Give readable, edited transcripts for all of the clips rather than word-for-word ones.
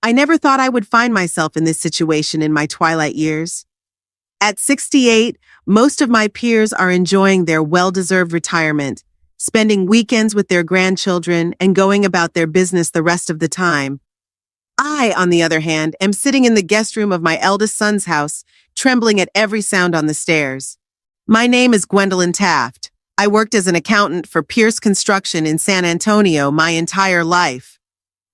I never thought I would find myself in this situation in my twilight years. At 68, most of my peers are enjoying their well-deserved retirement, spending weekends with their grandchildren and going about their business the rest of the time. I, on the other hand, am sitting in the guest room of my eldest son's house, trembling at every sound on the stairs. My name is Gwendolyn Taft. I worked as an accountant for Pierce Construction in San Antonio my entire life.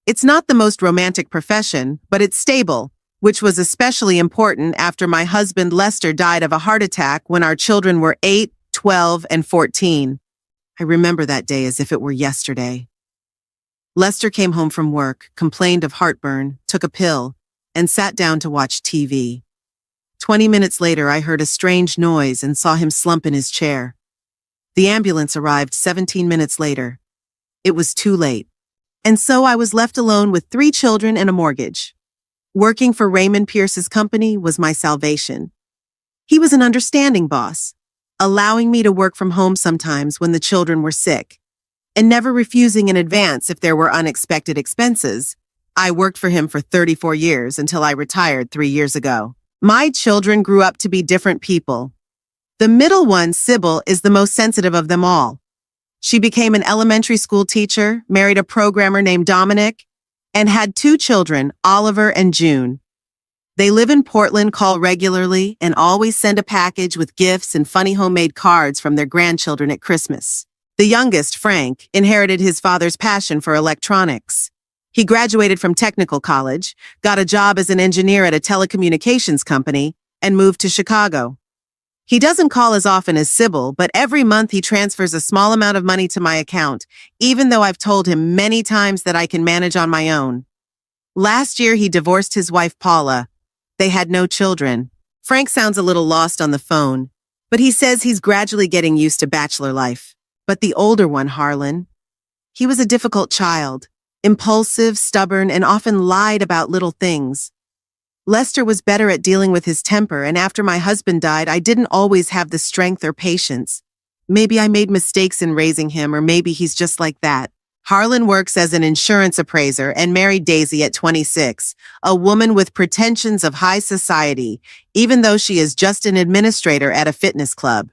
It's not the most romantic profession, but it's stable, which was especially important after my husband Lester died of a heart attack when our children were 8, 12, and 14. I remember that day as if it were yesterday. Lester came home from work, complained of heartburn, took a pill, and sat down to watch TV. 20 minutes later, I heard a strange noise and saw him slump in his chair. The ambulance arrived 17 minutes later. It was too late. And so I was left alone with 3 children and a mortgage. Working for Raymond Pierce's company was my salvation. He was an understanding boss, allowing me to work from home sometimes when the children were sick, and never refusing in advance if there were unexpected expenses. I worked for him for 34 years until I retired 3 years ago. My children grew up to be different people. The middle one, Sybil, is the most sensitive of them all. She became an elementary school teacher, married a programmer named Dominic, and had 2 children, Oliver and June. They live in Portland, call regularly, and always send a package with gifts and funny homemade cards from their grandchildren at Christmas. The youngest, Frank, inherited his father's passion for electronics. He graduated from technical college, got a job as an engineer at a telecommunications company, and moved to Chicago. He doesn't call as often as Sybil, but every month he transfers a small amount of money to my account, even though I've told him many times that I can manage on my own. Last year, he divorced his wife, Paula. They had no children. Frank sounds a little lost on the phone, but he says he's gradually getting used to bachelor life. But the older one, Harlan, he was a difficult child, impulsive, stubborn, and often lied about little things. Lester was better at dealing with his temper, and after my husband died, I didn't always have the strength or patience. Maybe I made mistakes in raising him, or maybe he's just like that. Harlan works as an insurance appraiser and married Daisy at 26, a woman with pretensions of high society, even though she is just an administrator at a fitness club.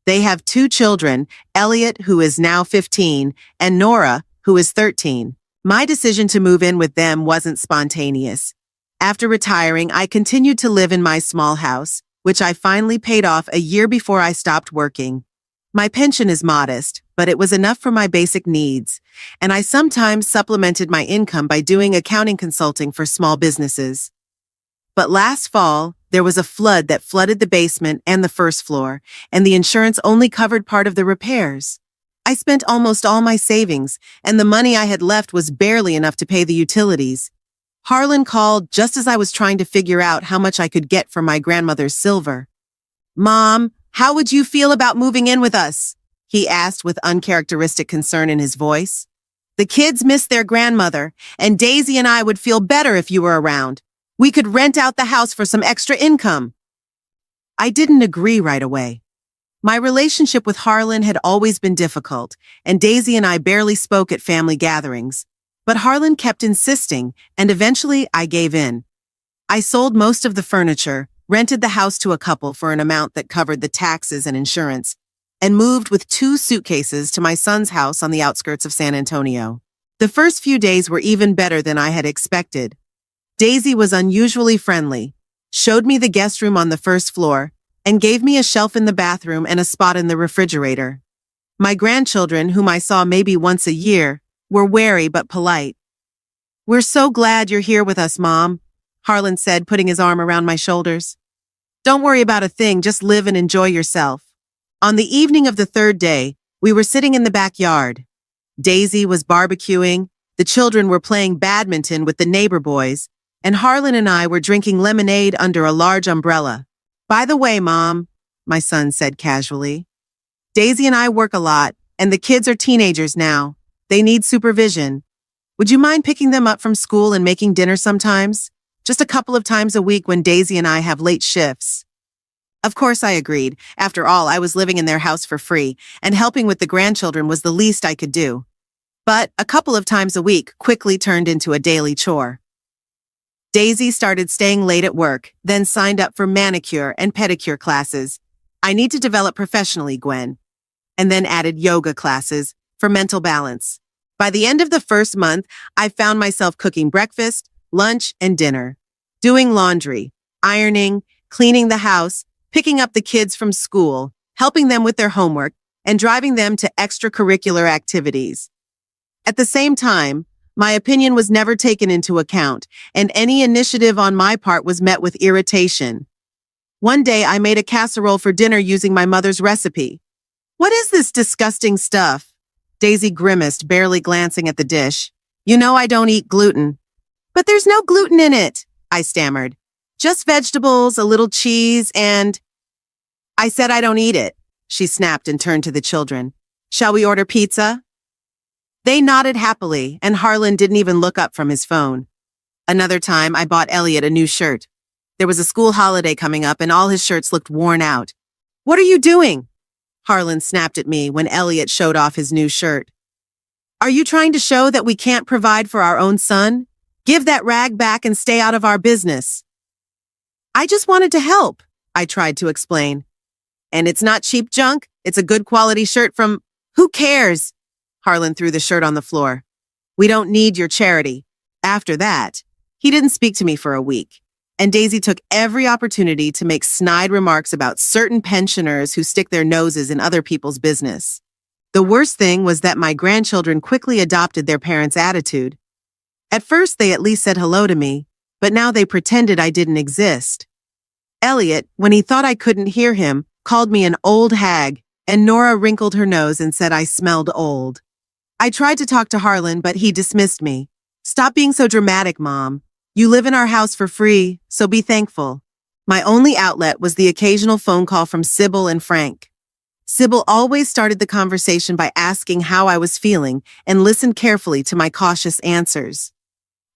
They have 2 children, Elliot, who is now 15, and Nora, who is 13. My decision to move in with them wasn't spontaneous. After retiring, I continued to live in my small house, which I finally paid off a year before I stopped working. My pension is modest, but it was enough for my basic needs, and I sometimes supplemented my income by doing accounting consulting for small businesses. But last fall, there was a flood that flooded the basement and the first floor, and the insurance only covered part of the repairs. I spent almost all my savings, and the money I had left was barely enough to pay the utilities. Harlan called just as I was trying to figure out how much I could get for my grandmother's silver. "Mom, how would you feel about moving in with us?" he asked with uncharacteristic concern in his voice. "The kids miss their grandmother, and Daisy and I would feel better if you were around. We could rent out the house for some extra income." I didn't agree right away. My relationship with Harlan had always been difficult, and Daisy and I barely spoke at family gatherings. But Harlan kept insisting, and eventually I gave in. I sold most of the furniture, rented the house to a couple for an amount that covered the taxes and insurance, and moved with 2 suitcases to my son's house on the outskirts of San Antonio. The first few days were even better than I had expected. Daisy was unusually friendly, showed me the guest room on the first floor, and gave me a shelf in the bathroom and a spot in the refrigerator. My grandchildren, whom I saw maybe once a year, were wary but polite. "We're so glad you're here with us, Mom," Harlan said, putting his arm around my shoulders. "Don't worry about a thing, just live and enjoy yourself." On the evening of the 3rd day, we were sitting in the backyard. Daisy was barbecuing, the children were playing badminton with the neighbor boys, and Harlan and I were drinking lemonade under a large umbrella. "By the way, Mom," my son said casually, "Daisy and I work a lot, and the kids are teenagers now. They need supervision. Would you mind picking them up from school and making dinner sometimes? Just a couple of times a week when Daisy and I have late shifts." Of course I agreed. After all, I was living in their house for free, and helping with the grandchildren was the least I could do. But a couple of times a week quickly turned into a daily chore. Daisy started staying late at work, then signed up for manicure and pedicure classes. I need to develop professionally, Gwen. And then added yoga classes for mental balance. By the end of the first month, I found myself cooking breakfast, lunch, and dinner, doing laundry, ironing, cleaning the house, picking up the kids from school, helping them with their homework, and driving them to extracurricular activities. At the same time, my opinion was never taken into account, and any initiative on my part was met with irritation. One day, I made a casserole for dinner using my mother's recipe. "What is this disgusting stuff?" Daisy grimaced, barely glancing at the dish. "You know I don't eat gluten." "But there's no gluten in it," I stammered. "Just vegetables, a little cheese, and—" "I said I don't eat it," she snapped and turned to the children. "Shall we order pizza?" They nodded happily, and Harlan didn't even look up from his phone. Another time, I bought Elliot a new shirt. There was a school holiday coming up, and all his shirts looked worn out. "What are you doing?" Harlan snapped at me when Elliot showed off his new shirt. "Are you trying to show that we can't provide for our own son? Give that rag back and stay out of our business." "I just wanted to help," I tried to explain. "And it's not cheap junk. It's a good quality shirt from—" "Who cares?" Harlan threw the shirt on the floor. "We don't need your charity." After that, he didn't speak to me for a week, and Daisy took every opportunity to make snide remarks about certain pensioners who stick their noses in other people's business. The worst thing was that my grandchildren quickly adopted their parents' attitude. At first, they at least said hello to me, but now they pretended I didn't exist. Elliot, when he thought I couldn't hear him, called me an old hag, and Nora wrinkled her nose and said I smelled old. I tried to talk to Harlan, but he dismissed me. "Stop being so dramatic, Mom. You live in our house for free, so be thankful." My only outlet was the occasional phone call from Sybil and Frank. Sybil always started the conversation by asking how I was feeling and listened carefully to my cautious answers.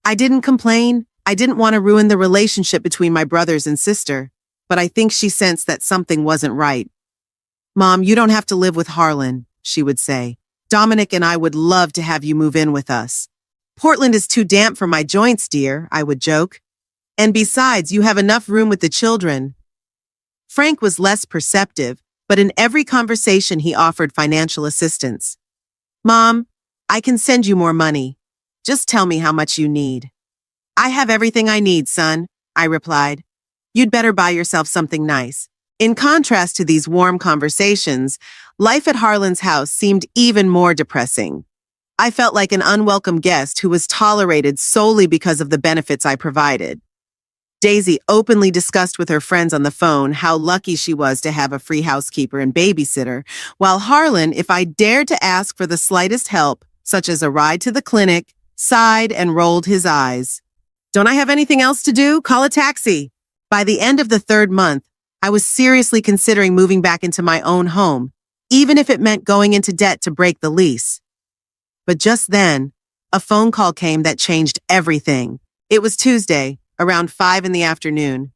I didn't complain. I didn't want to ruin the relationship between my brothers and sister, but I think she sensed that something wasn't right. "Mom, you don't have to live with Harlan," she would say. "Dominic and I would love to have you move in with us." "Portland is too damp for my joints, dear," I would joke. "And besides, you have enough room with the children." Frank was less perceptive, but in every conversation he offered financial assistance. "Mom, I can send you more money. Just tell me how much you need." "I have everything I need, son," I replied. "You'd better buy yourself something nice." In contrast to these warm conversations, life at Harlan's house seemed even more depressing. I felt like an unwelcome guest who was tolerated solely because of the benefits I provided. Daisy openly discussed with her friends on the phone how lucky she was to have a free housekeeper and babysitter, while Harlan, if I dared to ask for the slightest help, such as a ride to the clinic, sighed and rolled his eyes. "Don't I have anything else to do? Call a taxi." By the end of the third month, I was seriously considering moving back into my own home, even if it meant going into debt to break the lease. But just then, a phone call came that changed everything. It was Tuesday, around 5 in the afternoon.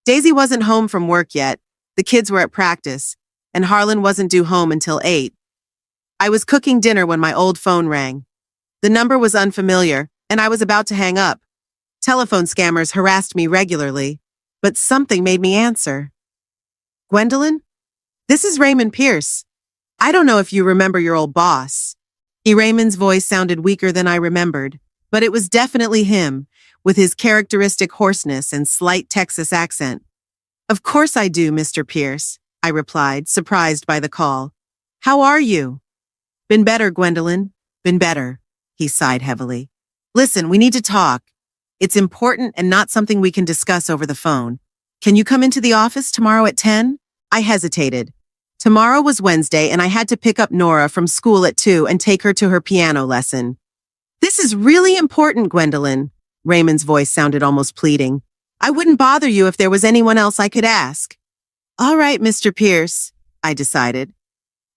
Daisy wasn't home from work yet, the kids were at practice, and Harlan wasn't due home until 8. I was cooking dinner when my old phone rang. The number was unfamiliar, and I was about to hang up. Telephone scammers harassed me regularly, but something made me answer. "Gwendolyn? This is Raymond Pierce. I don't know if you remember your old boss." Raymond's voice sounded weaker than I remembered, but it was definitely him, with his characteristic hoarseness and slight Texas accent. "Of course I do, Mr. Pierce," I replied, surprised by the call. "How are you?" "Been better, Gwendolyn. Been better," he sighed heavily. "Listen, we need to talk. It's important and not something we can discuss over the phone. Can you come into the office tomorrow at 10? I hesitated. Tomorrow was Wednesday, and I had to pick up Nora from school at 2 and take her to her piano lesson. "This is really important, Gwendolyn." Raymond's voice sounded almost pleading. "I wouldn't bother you if there was anyone else I could ask." "All right, Mr. Pierce," I decided.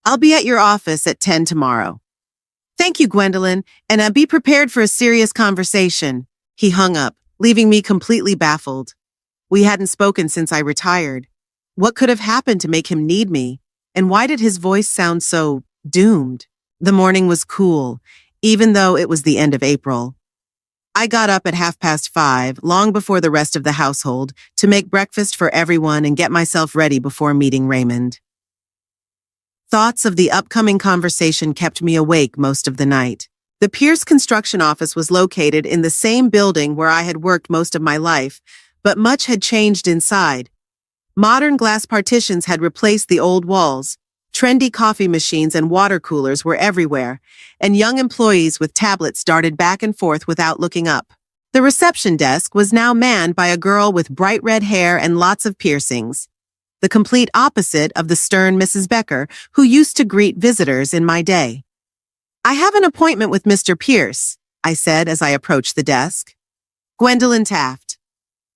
"I'll be at your office at 10 tomorrow." "Thank you, Gwendolyn, and be prepared for a serious conversation." He hung up, leaving me completely baffled. We hadn't spoken since I retired. What could have happened to make him need me? And why did his voice sound so doomed? The morning was cool, even though it was the end of April. I got up at 5:30, long before the rest of the household, to make breakfast for everyone and get myself ready before meeting Raymond. Thoughts of the upcoming conversation kept me awake most of the night. The Pierce construction office was located in the same building where I had worked most of my life, but much had changed inside. Modern glass partitions had replaced the old walls. Trendy coffee machines and water coolers were everywhere, and young employees with tablets darted back and forth without looking up. The reception desk was now manned by a girl with bright red hair and lots of piercings, the complete opposite of the stern Mrs. Becker, who used to greet visitors in my day. "I have an appointment with Mr. Pierce," I said as I approached the desk. "Gwendolyn Taft."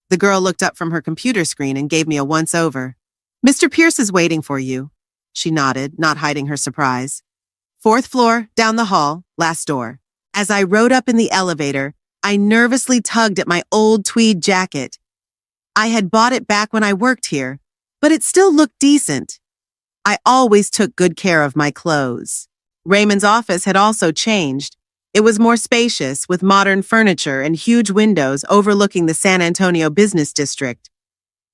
The girl looked up from her computer screen and gave me a once-over. "Mr. Pierce is waiting for you." She nodded, not hiding her surprise. "Fourth floor, down the hall, last door." As I rode up in the elevator, I nervously tugged at my old tweed jacket. I had bought it back when I worked here, but it still looked decent. I always took good care of my clothes. Raymond's office had also changed. It was more spacious, with modern furniture and huge windows overlooking the San Antonio business district.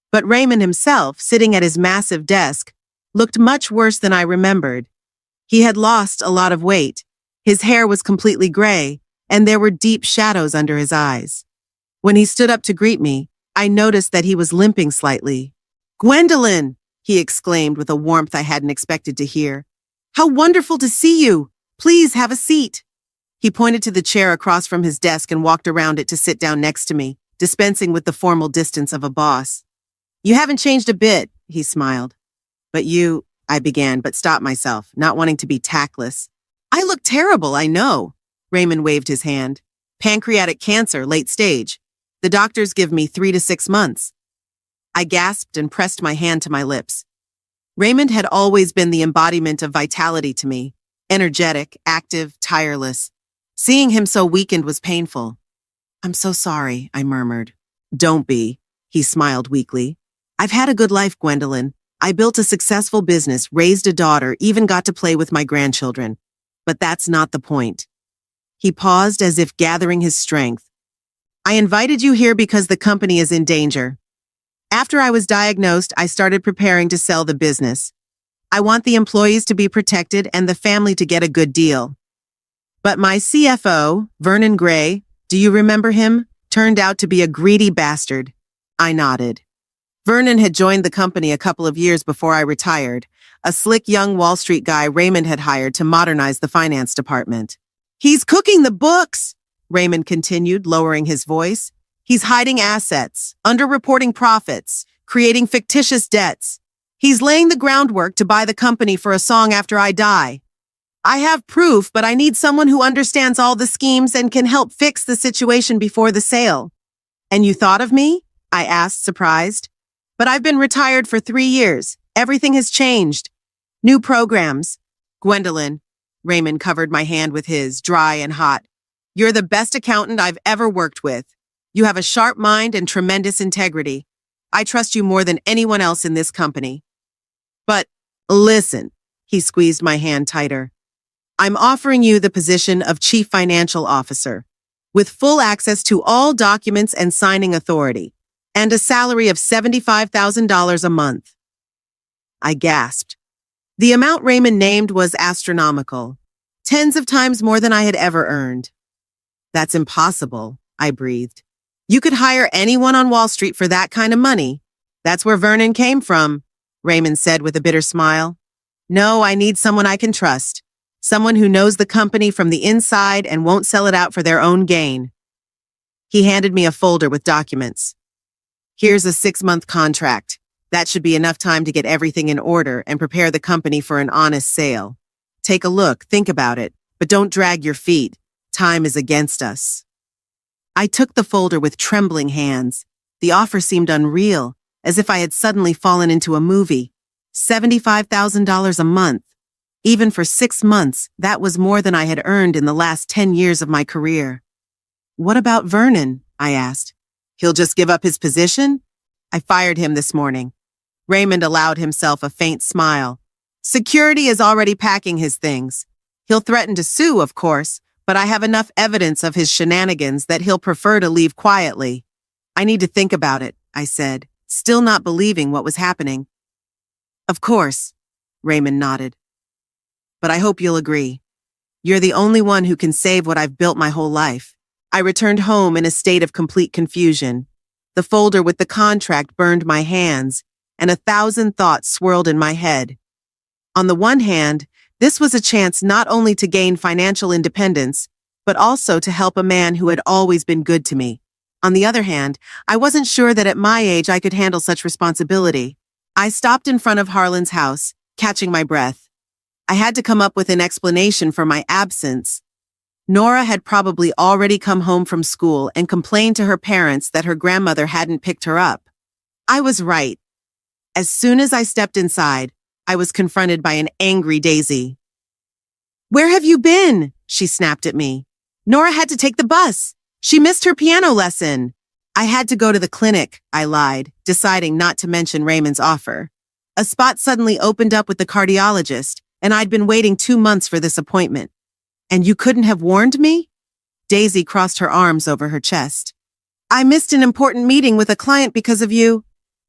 But Raymond himself, sitting at his massive desk, looked much worse than I remembered. He had lost a lot of weight. His hair was completely gray, and there were deep shadows under his eyes. When he stood up to greet me, I noticed that he was limping slightly. "Gwendolyn!" he exclaimed with a warmth I hadn't expected to hear. "How wonderful to see you! Please have a seat." He pointed to the chair across from his desk and walked around it to sit down next to me, dispensing with the formal distance of a boss. "You haven't changed a bit," he smiled. "But you," I began, but stopped myself, not wanting to be tactless. "I look terrible, I know." Raymond waved his hand. "Pancreatic cancer, late stage. The doctors give me 3 to 6 months." I gasped and pressed my hand to my lips. Raymond had always been the embodiment of vitality to me, energetic, active, tireless. Seeing him so weakened was painful. "I'm so sorry," I murmured. "Don't be," he smiled weakly. "I've had a good life, Gwendolyn. I built a successful business, raised a daughter, even got to play with my grandchildren. But that's not the point." He paused as if gathering his strength. "I invited you here because the company is in danger. After I was diagnosed, I started preparing to sell the business. I want the employees to be protected and the family to get a good deal. But my CFO, Vernon Gray, do you remember him? Turned out to be a greedy bastard." I nodded. Vernon had joined the company a couple of years before I retired, a slick young Wall Street guy Raymond had hired to modernize the finance department. "He's cooking the books," Raymond continued, lowering his voice. "He's hiding assets, underreporting profits, creating fictitious debts. He's laying the groundwork to buy the company for a song after I die. I have proof, but I need someone who understands all the schemes and can help fix the situation before the sale." "And you thought of me?" I asked, surprised. "But I've been retired for 3 years. Everything has changed. New programs." "Gwendolyn," Raymond covered my hand with his, dry and hot. "You're the best accountant I've ever worked with. You have a sharp mind and tremendous integrity. I trust you more than anyone else in this company. But listen," he squeezed my hand tighter. "I'm offering you the position of Chief Financial Officer, with full access to all documents and signing authority, and a salary of $75,000 a month." I gasped. The amount Raymond named was astronomical, tens of times more than I had ever earned. "That's impossible," I breathed. "You could hire anyone on Wall Street for that kind of money. That's where Vernon came from," Raymond said with a bitter smile. "No, I need someone I can trust. Someone who knows the company from the inside and won't sell it out for their own gain." He handed me a folder with documents. "Here's a 6-month contract. That should be enough time to get everything in order and prepare the company for an honest sale. Take a look, think about it, but don't drag your feet. Time is against us." I took the folder with trembling hands. The offer seemed unreal, as if I had suddenly fallen into a movie. $75,000 a month. Even for 6 months, that was more than I had earned in the last 10 years of my career. "What about Vernon?" I asked. "He'll just give up his position? I fired him this morning." Raymond allowed himself a faint smile. "Security is already packing his things. He'll threaten to sue, of course, but I have enough evidence of his shenanigans that he'll prefer to leave quietly. I need to think about it, I said, still not believing what was happening. Of course, Raymond nodded. But I hope you'll agree. You're the only one who can save what I've built my whole life. I returned home in a state of complete confusion. The folder with the contract burned my hands, and 1,000 thoughts swirled in my head. On the one hand, this was a chance not only to gain financial independence, but also to help a man who had always been good to me. On the other hand, I wasn't sure that at my age I could handle such responsibility. I stopped in front of Harlan's house, catching my breath. I had to come up with an explanation for my absence. Nora had probably already come home from school and complained to her parents that her grandmother hadn't picked her up. I was right. As soon as I stepped inside, I was confronted by an angry Daisy. "Where have you been?" she snapped at me. "Nora had to take the bus. She missed her piano lesson." "I had to go to the clinic," I lied, deciding not to mention Raymond's offer. A spot suddenly opened up with the cardiologist, and I'd been waiting 2 months for this appointment. "And you couldn't have warned me?" Daisy crossed her arms over her chest. "I missed an important meeting with a client because of you.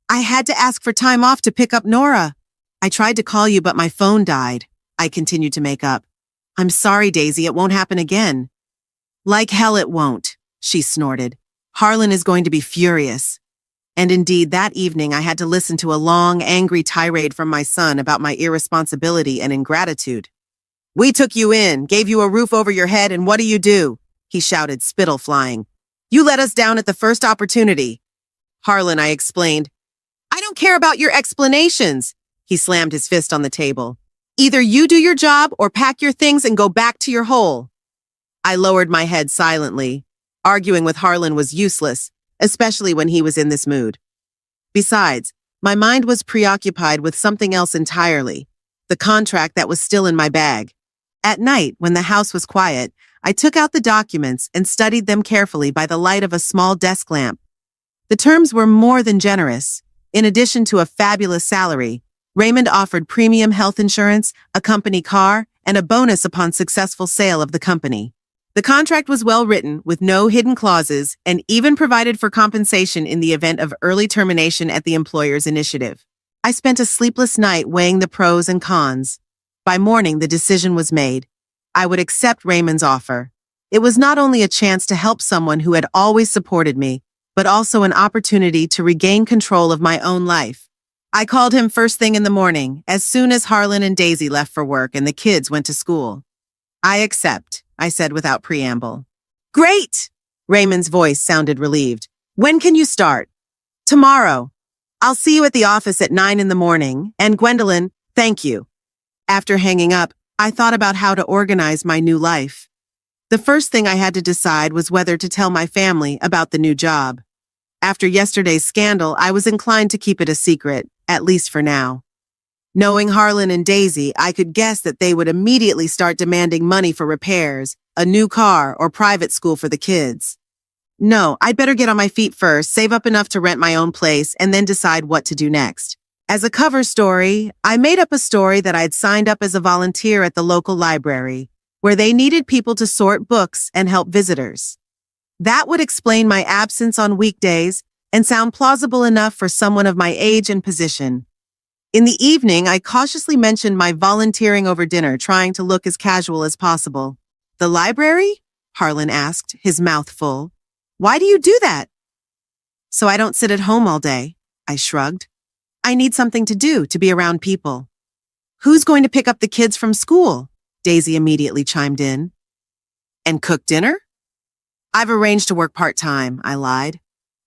I had to ask for time off to pick up Nora. I tried to call you, but my phone died," I continued to make up. "I'm sorry, Daisy, it won't happen again." "Like hell it won't," she snorted. "Harlan is going to be furious." And indeed, that evening I had to listen to a long, angry tirade from my son about my irresponsibility and ingratitude. "We took you in, gave you a roof over your head, and what do?" he shouted, spittle flying. "You let us down at the first opportunity." "Harlan," I explained. "I don't care about your explanations." He slammed his fist on the table. "Either you do your job or pack your things and go back to your hole." I lowered my head silently. Arguing with Harlan was useless, especially when he was in this mood. Besides, my mind was preoccupied with something else entirely, the contract that was still in my bag. At night, when the house was quiet, I took out the documents and studied them carefully by the light of a small desk lamp. The terms were more than generous. In addition to a fabulous salary, Raymond offered premium health insurance, a company car, and a bonus upon successful sale of the company. The contract was well written, with no hidden clauses, and even provided for compensation in the event of early termination at the employer's initiative. I spent a sleepless night weighing the pros and cons. By morning, the decision was made. I would accept Raymond's offer. It was not only a chance to help someone who had always supported me, but also an opportunity to regain control of my own life. I called him first thing in the morning, as soon as Harlan and Daisy left for work and the kids went to school. "I accept," I said without preamble. "Great!" Raymond's voice sounded relieved. "When can you start?" "Tomorrow. I'll see you at the office at 9 in the morning, and Gwendolyn, thank you." After hanging up, I thought about how to organize my new life. The first thing I had to decide was whether to tell my family about the new job. After yesterday's scandal, I was inclined to keep it a secret, at least for now. Knowing Harlan and Daisy, I could guess that they would immediately start demanding money for repairs, a new car, or private school for the kids. No, I'd better get on my feet first, save up enough to rent my own place, and then decide what to do next. As a cover story, I made up a story that I'd signed up as a volunteer at the local library, where they needed people to sort books and help visitors. That would explain my absence on weekdays and sound plausible enough for someone of my age and position. In the evening, I cautiously mentioned my volunteering over dinner, trying to look as casual as possible. "The library?" Harlan asked, his mouth full. "Why do you do that?" "So I don't sit at home all day," I shrugged. "I need something to do, to be around people." "Who's going to pick up the kids from school?" Daisy immediately chimed in. "And cook dinner?" "I've arranged to work part-time," I lied.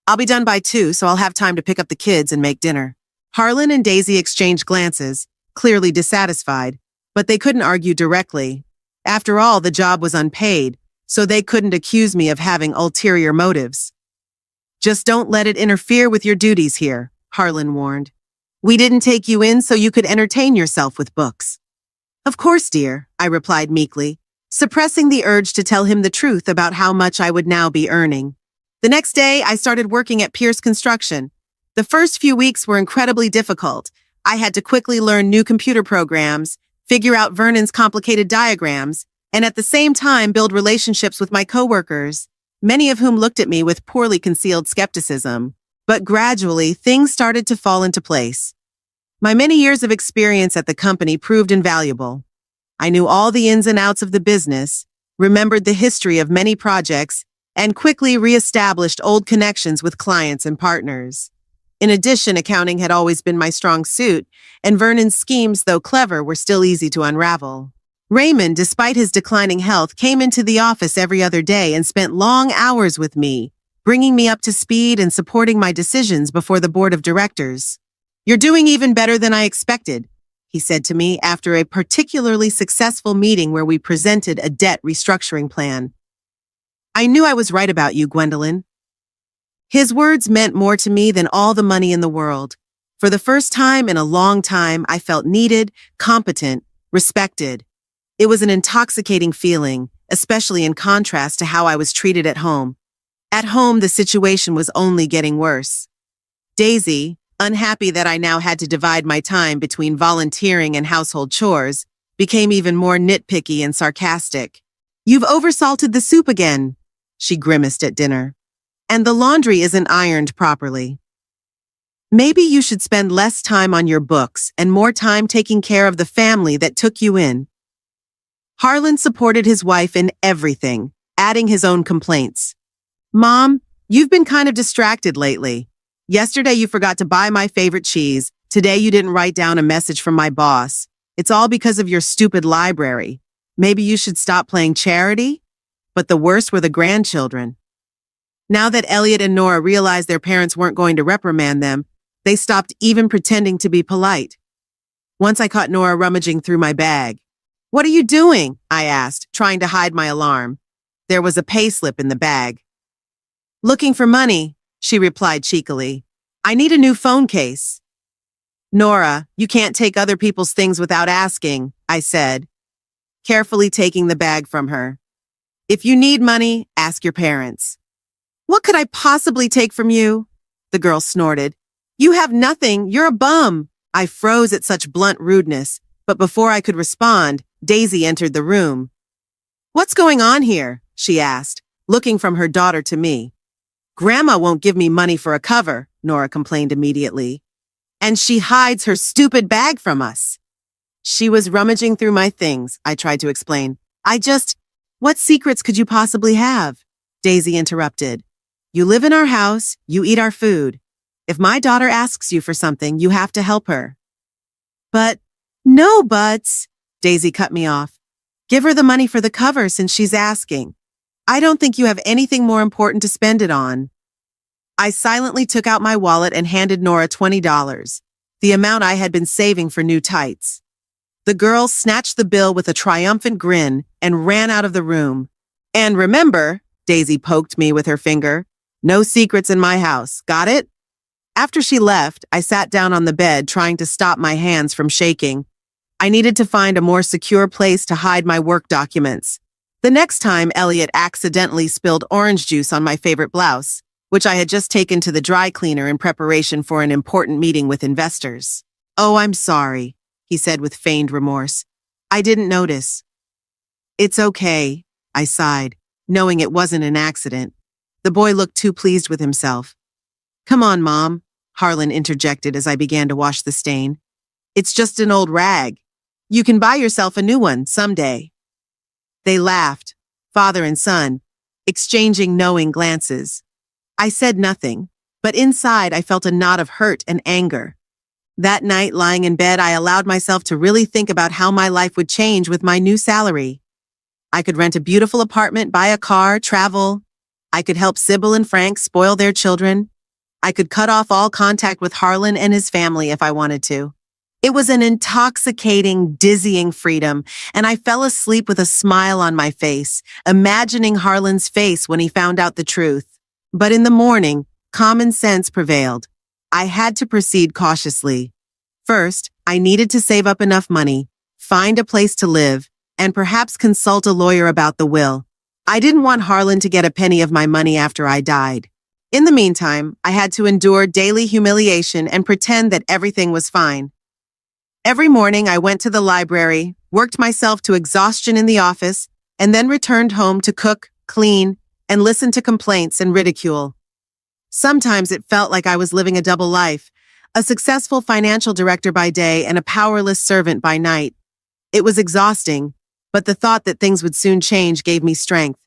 "I'll be done by 2, so I'll have time to pick up the kids and make dinner." Harlan and Daisy exchanged glances, clearly dissatisfied, but they couldn't argue directly. After all, the job was unpaid, so they couldn't accuse me of having ulterior motives. "Just don't let it interfere with your duties here," Harlan warned. "We didn't take you in so you could entertain yourself with books." "Of course, dear," I replied meekly, suppressing the urge to tell him the truth about how much I would now be earning. The next day, I started working at Pierce Construction. The first few weeks were incredibly difficult. I had to quickly learn new computer programs, figure out Vernon's complicated diagrams, and at the same time build relationships with my coworkers, many of whom looked at me with poorly concealed skepticism. But gradually, things started to fall into place. My many years of experience at the company proved invaluable. I knew all the ins and outs of the business, remembered the history of many projects, and quickly re-established old connections with clients and partners. In addition, accounting had always been my strong suit, and Vernon's schemes, though clever, were still easy to unravel. Raymond, despite his declining health, came into the office every other day and spent long hours with me, bringing me up to speed and supporting my decisions before the board of directors. "You're doing even better than I expected," he said to me after a particularly successful meeting where we presented a debt restructuring plan. "I knew I was right about you, Gwendolyn." His words meant more to me than all the money in the world. For the first time in a long time, I felt needed, competent, respected. It was an intoxicating feeling, especially in contrast to how I was treated at home. At home, the situation was only getting worse. Daisy, unhappy that I now had to divide my time between volunteering and household chores, became even more nitpicky and sarcastic. "You've oversalted the soup again," she grimaced at dinner. "And the laundry isn't ironed properly. Maybe you should spend less time on your books and more time taking care of the family that took you in." Harlan supported his wife in everything, adding his own complaints. "Mom, you've been kind of distracted lately. Yesterday you forgot to buy my favorite cheese. Today you didn't write down a message from my boss. It's all because of your stupid library. Maybe you should stop playing charity?" But the worst were the grandchildren. Now that Elliot and Nora realized their parents weren't going to reprimand them, they stopped even pretending to be polite. Once I caught Nora rummaging through my bag. "What are you doing?" I asked, trying to hide my alarm. There was a payslip in the bag. "Looking for money," she replied cheekily. "I need a new phone case." "Nora, you can't take other people's things without asking," I said, carefully taking the bag from her. "If you need money, ask your parents." "What could I possibly take from you?" the girl snorted. "You have nothing. You're a bum." I froze at such blunt rudeness, but before I could respond, Daisy entered the room. "What's going on here?" she asked, looking from her daughter to me. "Grandma won't give me money for a cover," Nora complained immediately. "And she hides her stupid bag from us." "She was rummaging through my things," I tried to explain. "What secrets could you possibly have?" Daisy interrupted. "You live in our house, you eat our food. If my daughter asks you for something, you have to help her." "But, no buts," Daisy cut me off. "Give her the money for the cover since she's asking. I don't think you have anything more important to spend it on." I silently took out my wallet and handed Nora $20, the amount I had been saving for new tights. The girl snatched the bill with a triumphant grin and ran out of the room. "And remember," Daisy poked me with her finger, "no secrets in my house, got it?" After she left, I sat down on the bed trying to stop my hands from shaking. I needed to find a more secure place to hide my work documents. The next time Elliot accidentally spilled orange juice on my favorite blouse, which I had just taken to the dry cleaner in preparation for an important meeting with investors. "Oh, I'm sorry," he said with feigned remorse. "I didn't notice." "It's okay," I sighed, knowing it wasn't an accident. The boy looked too pleased with himself. "Come on, Mom," Harlan interjected as I began to wash the stain. "It's just an old rag. You can buy yourself a new one someday." They laughed, father and son, exchanging knowing glances. I said nothing, but inside I felt a knot of hurt and anger. That night, lying in bed, I allowed myself to really think about how my life would change with my new salary. I could rent a beautiful apartment, buy a car, travel. I could help Sybil and Frank spoil their children. I could cut off all contact with Harlan and his family if I wanted to. It was an intoxicating, dizzying freedom, and I fell asleep with a smile on my face, imagining Harlan's face when he found out the truth. But in the morning, common sense prevailed. I had to proceed cautiously. First, I needed to save up enough money, find a place to live, and perhaps consult a lawyer about the will. I didn't want Harlan to get a penny of my money after I died. In the meantime, I had to endure daily humiliation and pretend that everything was fine. Every morning, I went to the library, worked myself to exhaustion in the office, and then returned home to cook, clean, and listen to complaints and ridicule. Sometimes it felt like I was living a double life, a successful financial director by day and a powerless servant by night. It was exhausting, but the thought that things would soon change gave me strength.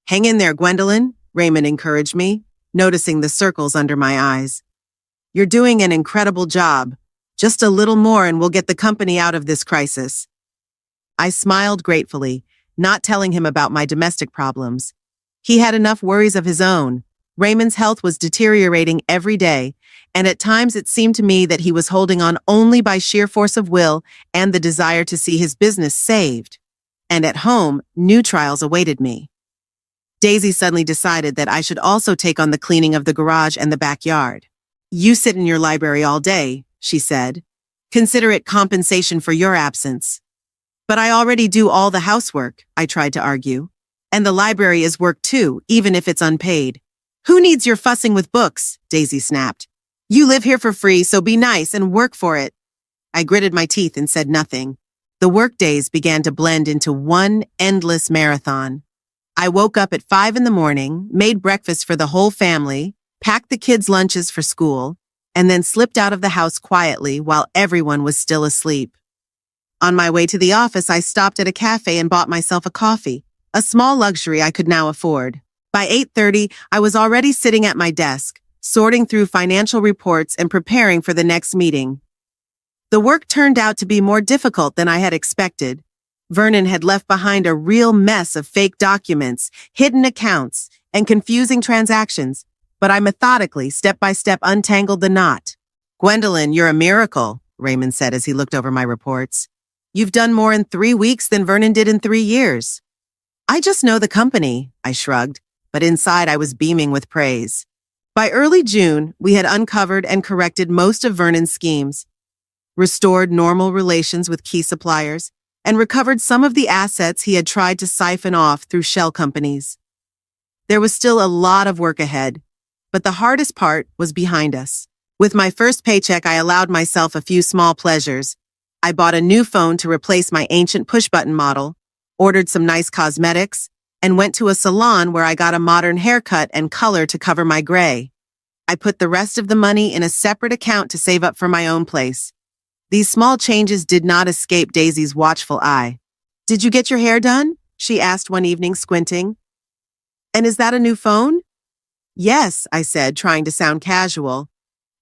"Hang in there, Gwendolyn," Raymond encouraged me, noticing the circles under my eyes. "You're doing an incredible job. Just a little more and we'll get the company out of this crisis." I smiled gratefully, not telling him about my domestic problems. He had enough worries of his own. Raymond's health was deteriorating every day, and at times it seemed to me that he was holding on only by sheer force of will and the desire to see his business saved. And at home, new trials awaited me. Daisy suddenly decided that I should also take on the cleaning of the garage and the backyard. "You sit in your library all day," she said. "Consider it compensation for your absence." "But I already do all the housework," I tried to argue. "And the library is work too, even if it's unpaid." "Who needs your fussing with books?" Daisy snapped. "You live here for free, so be nice and work for it." I gritted my teeth and said nothing. The workdays began to blend into one endless marathon. I woke up at 5 in the morning, made breakfast for the whole family, packed the kids' lunches for school, and then slipped out of the house quietly while everyone was still asleep. On my way to the office, I stopped at a cafe and bought myself a coffee, a small luxury I could now afford. By 8:30, I was already sitting at my desk, sorting through financial reports and preparing for the next meeting. The work turned out to be more difficult than I had expected. Vernon had left behind a real mess of fake documents, hidden accounts, and confusing transactions, but I methodically, step by step, untangled the knot. "Gwendolyn, you're a miracle," Raymond said as he looked over my reports. "You've done more in 3 weeks than Vernon did in 3 years." "I just know the company," I shrugged, but inside I was beaming with praise. By early June, we had uncovered and corrected most of Vernon's schemes, restored normal relations with key suppliers, and recovered some of the assets he had tried to siphon off through shell companies. There was still a lot of work ahead, but the hardest part was behind us. With my first paycheck, I allowed myself a few small pleasures. I bought a new phone to replace my ancient push-button model, ordered some nice cosmetics, and went to a salon where I got a modern haircut and color to cover my gray. I put the rest of the money in a separate account to save up for my own place. These small changes did not escape Daisy's watchful eye. "Did you get your hair done?" she asked one evening, squinting. "And is that a new phone?" "Yes," I said, trying to sound casual.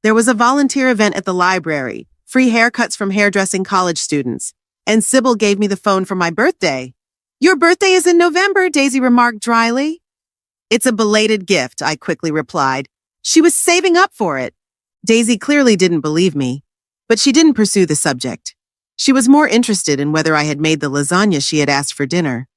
"There was a volunteer event at the library, free haircuts from hairdressing college students, and Sybil gave me the phone for my birthday." "Your birthday is in November," Daisy remarked dryly. "It's a belated gift," I quickly replied. "She was saving up for it." Daisy clearly didn't believe me, but she didn't pursue the subject. She was more interested in whether I had made the lasagna she had asked for dinner.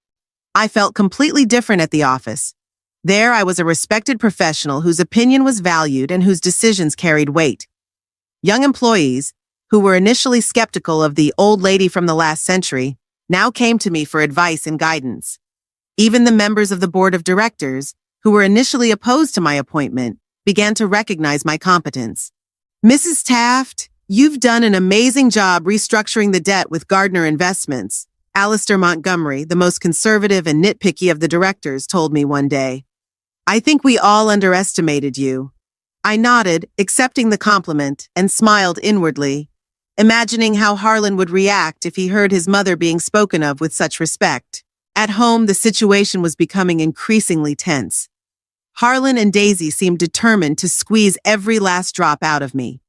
I felt completely different at the office. There I was a respected professional whose opinion was valued and whose decisions carried weight. Young employees, who were initially skeptical of the old lady from the last century, now came to me for advice and guidance. Even the members of the board of directors, who were initially opposed to my appointment, began to recognize my competence. "Mrs. Taft, you've done an amazing job restructuring the debt with Gardner Investments," Alistair Montgomery, the most conservative and nitpicky of the directors, told me one day. "I think we all underestimated you." I nodded, accepting the compliment, and smiled inwardly, imagining how Harlan would react if he heard his mother being spoken of with such respect. At home, the situation was becoming increasingly tense. Harlan and Daisy seemed determined to squeeze every last drop out of me.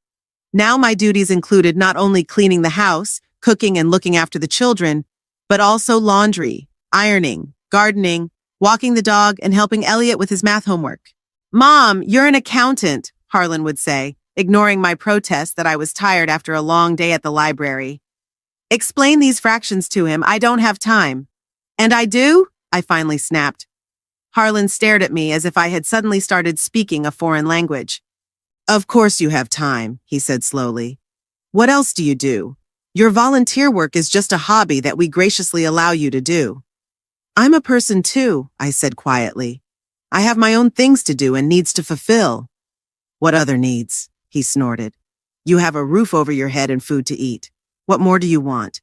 Now my duties included not only cleaning the house, cooking and looking after the children, but also laundry, ironing, gardening, walking the dog, and helping Elliot with his math homework. "Mom, you're an accountant," Harlan would say, ignoring my protest that I was tired after a long day at the library. "Explain these fractions to him. I don't have time." "And I do?" I finally snapped. Harlan stared at me as if I had suddenly started speaking a foreign language. "Of course you have time," he said slowly. "What else do you do? Your volunteer work is just a hobby that we graciously allow you to do." "I'm a person too," I said quietly. "I have my own things to do and needs to fulfill." "What other needs?" he snorted. "You have a roof over your head and food to eat. What more do you want?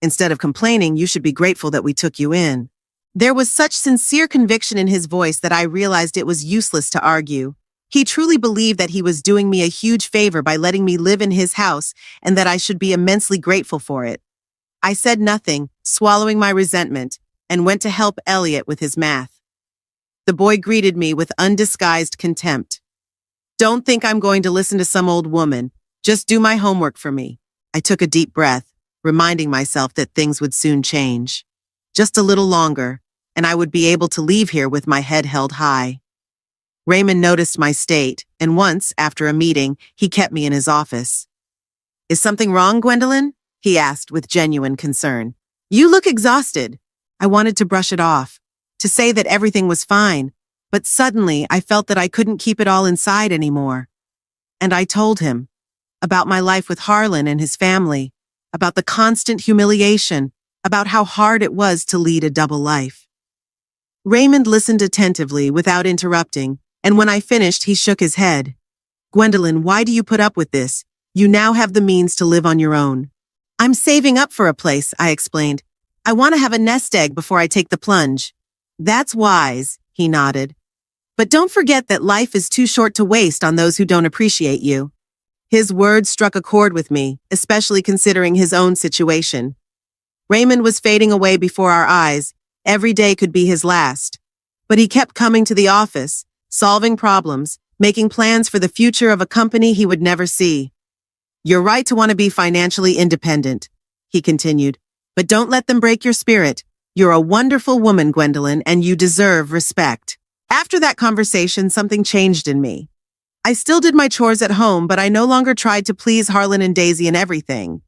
Instead of complaining, you should be grateful that we took you in." There was such sincere conviction in his voice that I realized it was useless to argue. He truly believed that he was doing me a huge favor by letting me live in his house and that I should be immensely grateful for it. I said nothing, swallowing my resentment, and went to help Elliot with his math. The boy greeted me with undisguised contempt. "Don't think I'm going to listen to some old woman. Just do my homework for me." I took a deep breath, reminding myself that things would soon change. Just a little longer, and I would be able to leave here with my head held high. Raymond noticed my state, and once, after a meeting, he kept me in his office. "Is something wrong, Gwendolyn?" he asked with genuine concern. "You look exhausted." I wanted to brush it off, to say that everything was fine, but suddenly I felt that I couldn't keep it all inside anymore. And I told him about my life with Harlan and his family, about the constant humiliation, about how hard it was to lead a double life. Raymond listened attentively without interrupting, and when I finished, he shook his head. "Gwendolyn, why do you put up with this? You now have the means to live on your own." "I'm saving up for a place," I explained. "I want to have a nest egg before I take the plunge." "That's wise," he nodded. "But don't forget that life is too short to waste on those who don't appreciate you." His words struck a chord with me, especially considering his own situation. Raymond was fading away before our eyes. Every day could be his last. But he kept coming to the office, solving problems, making plans for the future of a company he would never see. "You're right to want to be financially independent," he continued, "but don't let them break your spirit. You're a wonderful woman, Gwendolyn, and you deserve respect." After that conversation, something changed in me. I still did my chores at home, but I no longer tried to please Harlan and Daisy in everything.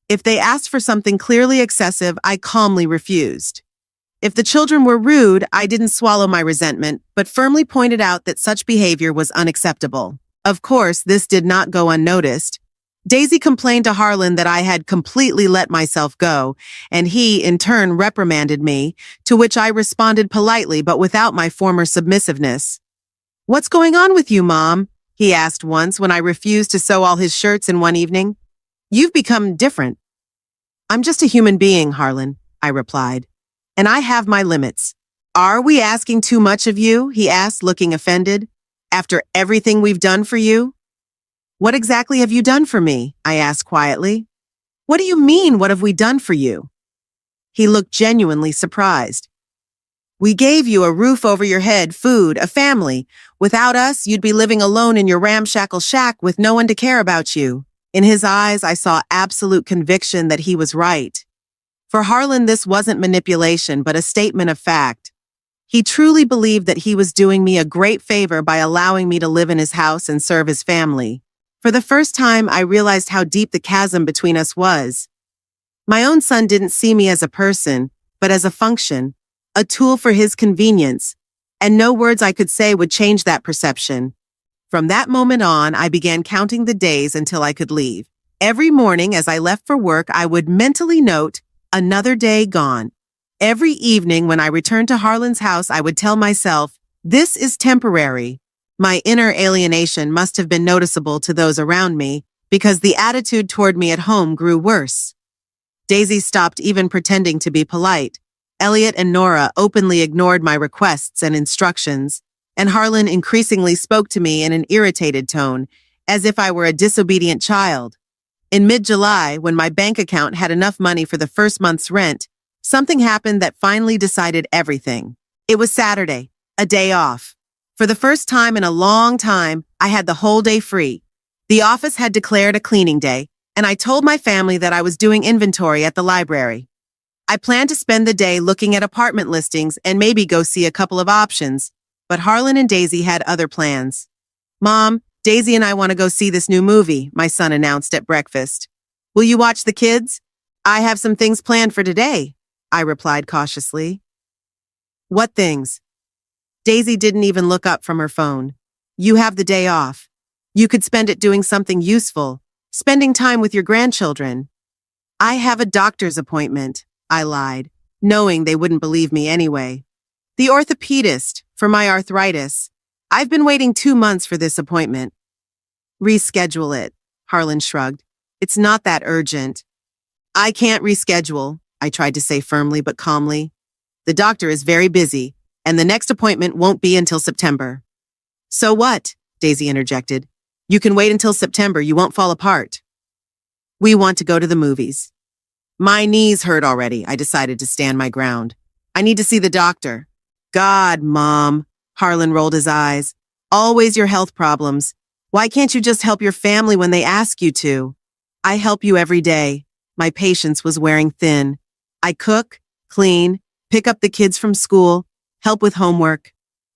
If they asked for something clearly excessive, I calmly refused. If the children were rude, I didn't swallow my resentment, but firmly pointed out that such behavior was unacceptable. Of course, this did not go unnoticed. Daisy complained to Harlan that I had completely let myself go, and he, in turn, reprimanded me, to which I responded politely but without my former submissiveness. "What's going on with you, Mom?" he asked once when I refused to sew all his shirts in one evening. "You've become different." "I'm just a human being, Harlan," I replied. "And I have my limits." "Are we asking too much of you?" he asked, looking offended. "After everything we've done for you?" "What exactly have you done for me?" I asked quietly. "What do you mean, what have we done for you?" He looked genuinely surprised. "We gave you a roof over your head, food, a family. Without us, you'd be living alone in your ramshackle shack with no one to care about you." In his eyes, I saw absolute conviction that he was right. For Harlan, this wasn't manipulation, but a statement of fact. He truly believed that he was doing me a great favor by allowing me to live in his house and serve his family. For the first time, I realized how deep the chasm between us was. My own son didn't see me as a person, but as a function, a tool for his convenience, and no words I could say would change that perception. From that moment on, I began counting the days until I could leave. Every morning as I left for work, I would mentally note, "Another day gone." Every evening when I returned to Harlan's house, I would tell myself, "This is temporary." My inner alienation must have been noticeable to those around me, because the attitude toward me at home grew worse. Daisy stopped even pretending to be polite. Elliot and Nora openly ignored my requests and instructions, and Harlan increasingly spoke to me in an irritated tone, as if I were a disobedient child. In mid-July, when my bank account had enough money for the first month's rent, something happened that finally decided everything. It was Saturday, a day off. For the first time in a long time, I had the whole day free. The office had declared a cleaning day, and I told my family that I was doing inventory at the library. I planned to spend the day looking at apartment listings and maybe go see a couple of options, but Harlan and Daisy had other plans. "Mom, Daisy and I want to go see this new movie," my son announced at breakfast. "Will you watch the kids?" "I have some things planned for today," I replied cautiously. "What things?" Daisy didn't even look up from her phone. "You have the day off. You could spend it doing something useful, spending time with your grandchildren." "I have a doctor's appointment," I lied, knowing they wouldn't believe me anyway. "The orthopedist, for my arthritis. I've been waiting 2 months for this appointment." "Reschedule it," Harlan shrugged. "It's not that urgent." "I can't reschedule," I tried to say firmly but calmly. The doctor is very busy, and the next appointment won't be until September. So what? Daisy interjected. You can wait until September, you won't fall apart. We want to go to the movies. My knees hurt already. I decided to stand my ground. I need to see the doctor. God, Mom. Harlan rolled his eyes. Always your health problems. Why can't you just help your family when they ask you to? I help you every day. My patience was wearing thin. I cook, clean, pick up the kids from school, help with homework.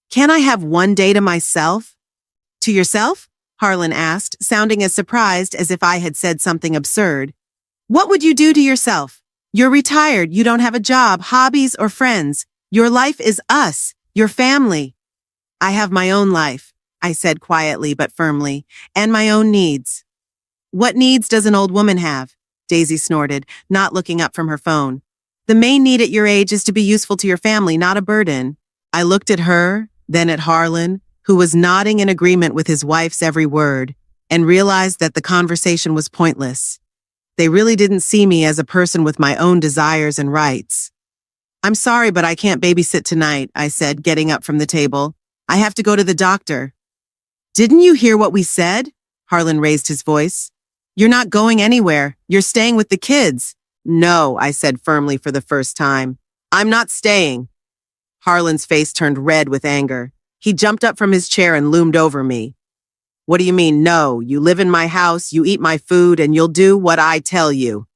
Can't I have one day to myself? To yourself? Harlan asked, sounding as surprised as if I had said something absurd. What would you do to yourself? You're retired, you don't have a job, hobbies, or friends. Your life is us, your family. I have my own life, I said quietly but firmly, and my own needs. What needs does an old woman have? Daisy snorted, not looking up from her phone. The main need at your age is to be useful to your family, not a burden. I looked at her, then at Harlan, who was nodding in agreement with his wife's every word, and realized that the conversation was pointless. They really didn't see me as a person with my own desires and rights. I'm sorry, but I can't babysit tonight, I said, getting up from the table. I have to go to the doctor. Didn't you hear what we said? Harlan raised his voice. You're not going anywhere. You're staying with the kids. No, I said firmly for the first time. I'm not staying. Harlan's face turned red with anger. He jumped up from his chair and loomed over me. What do you mean, no? You live in my house, you eat my food, and you'll do what I tell you.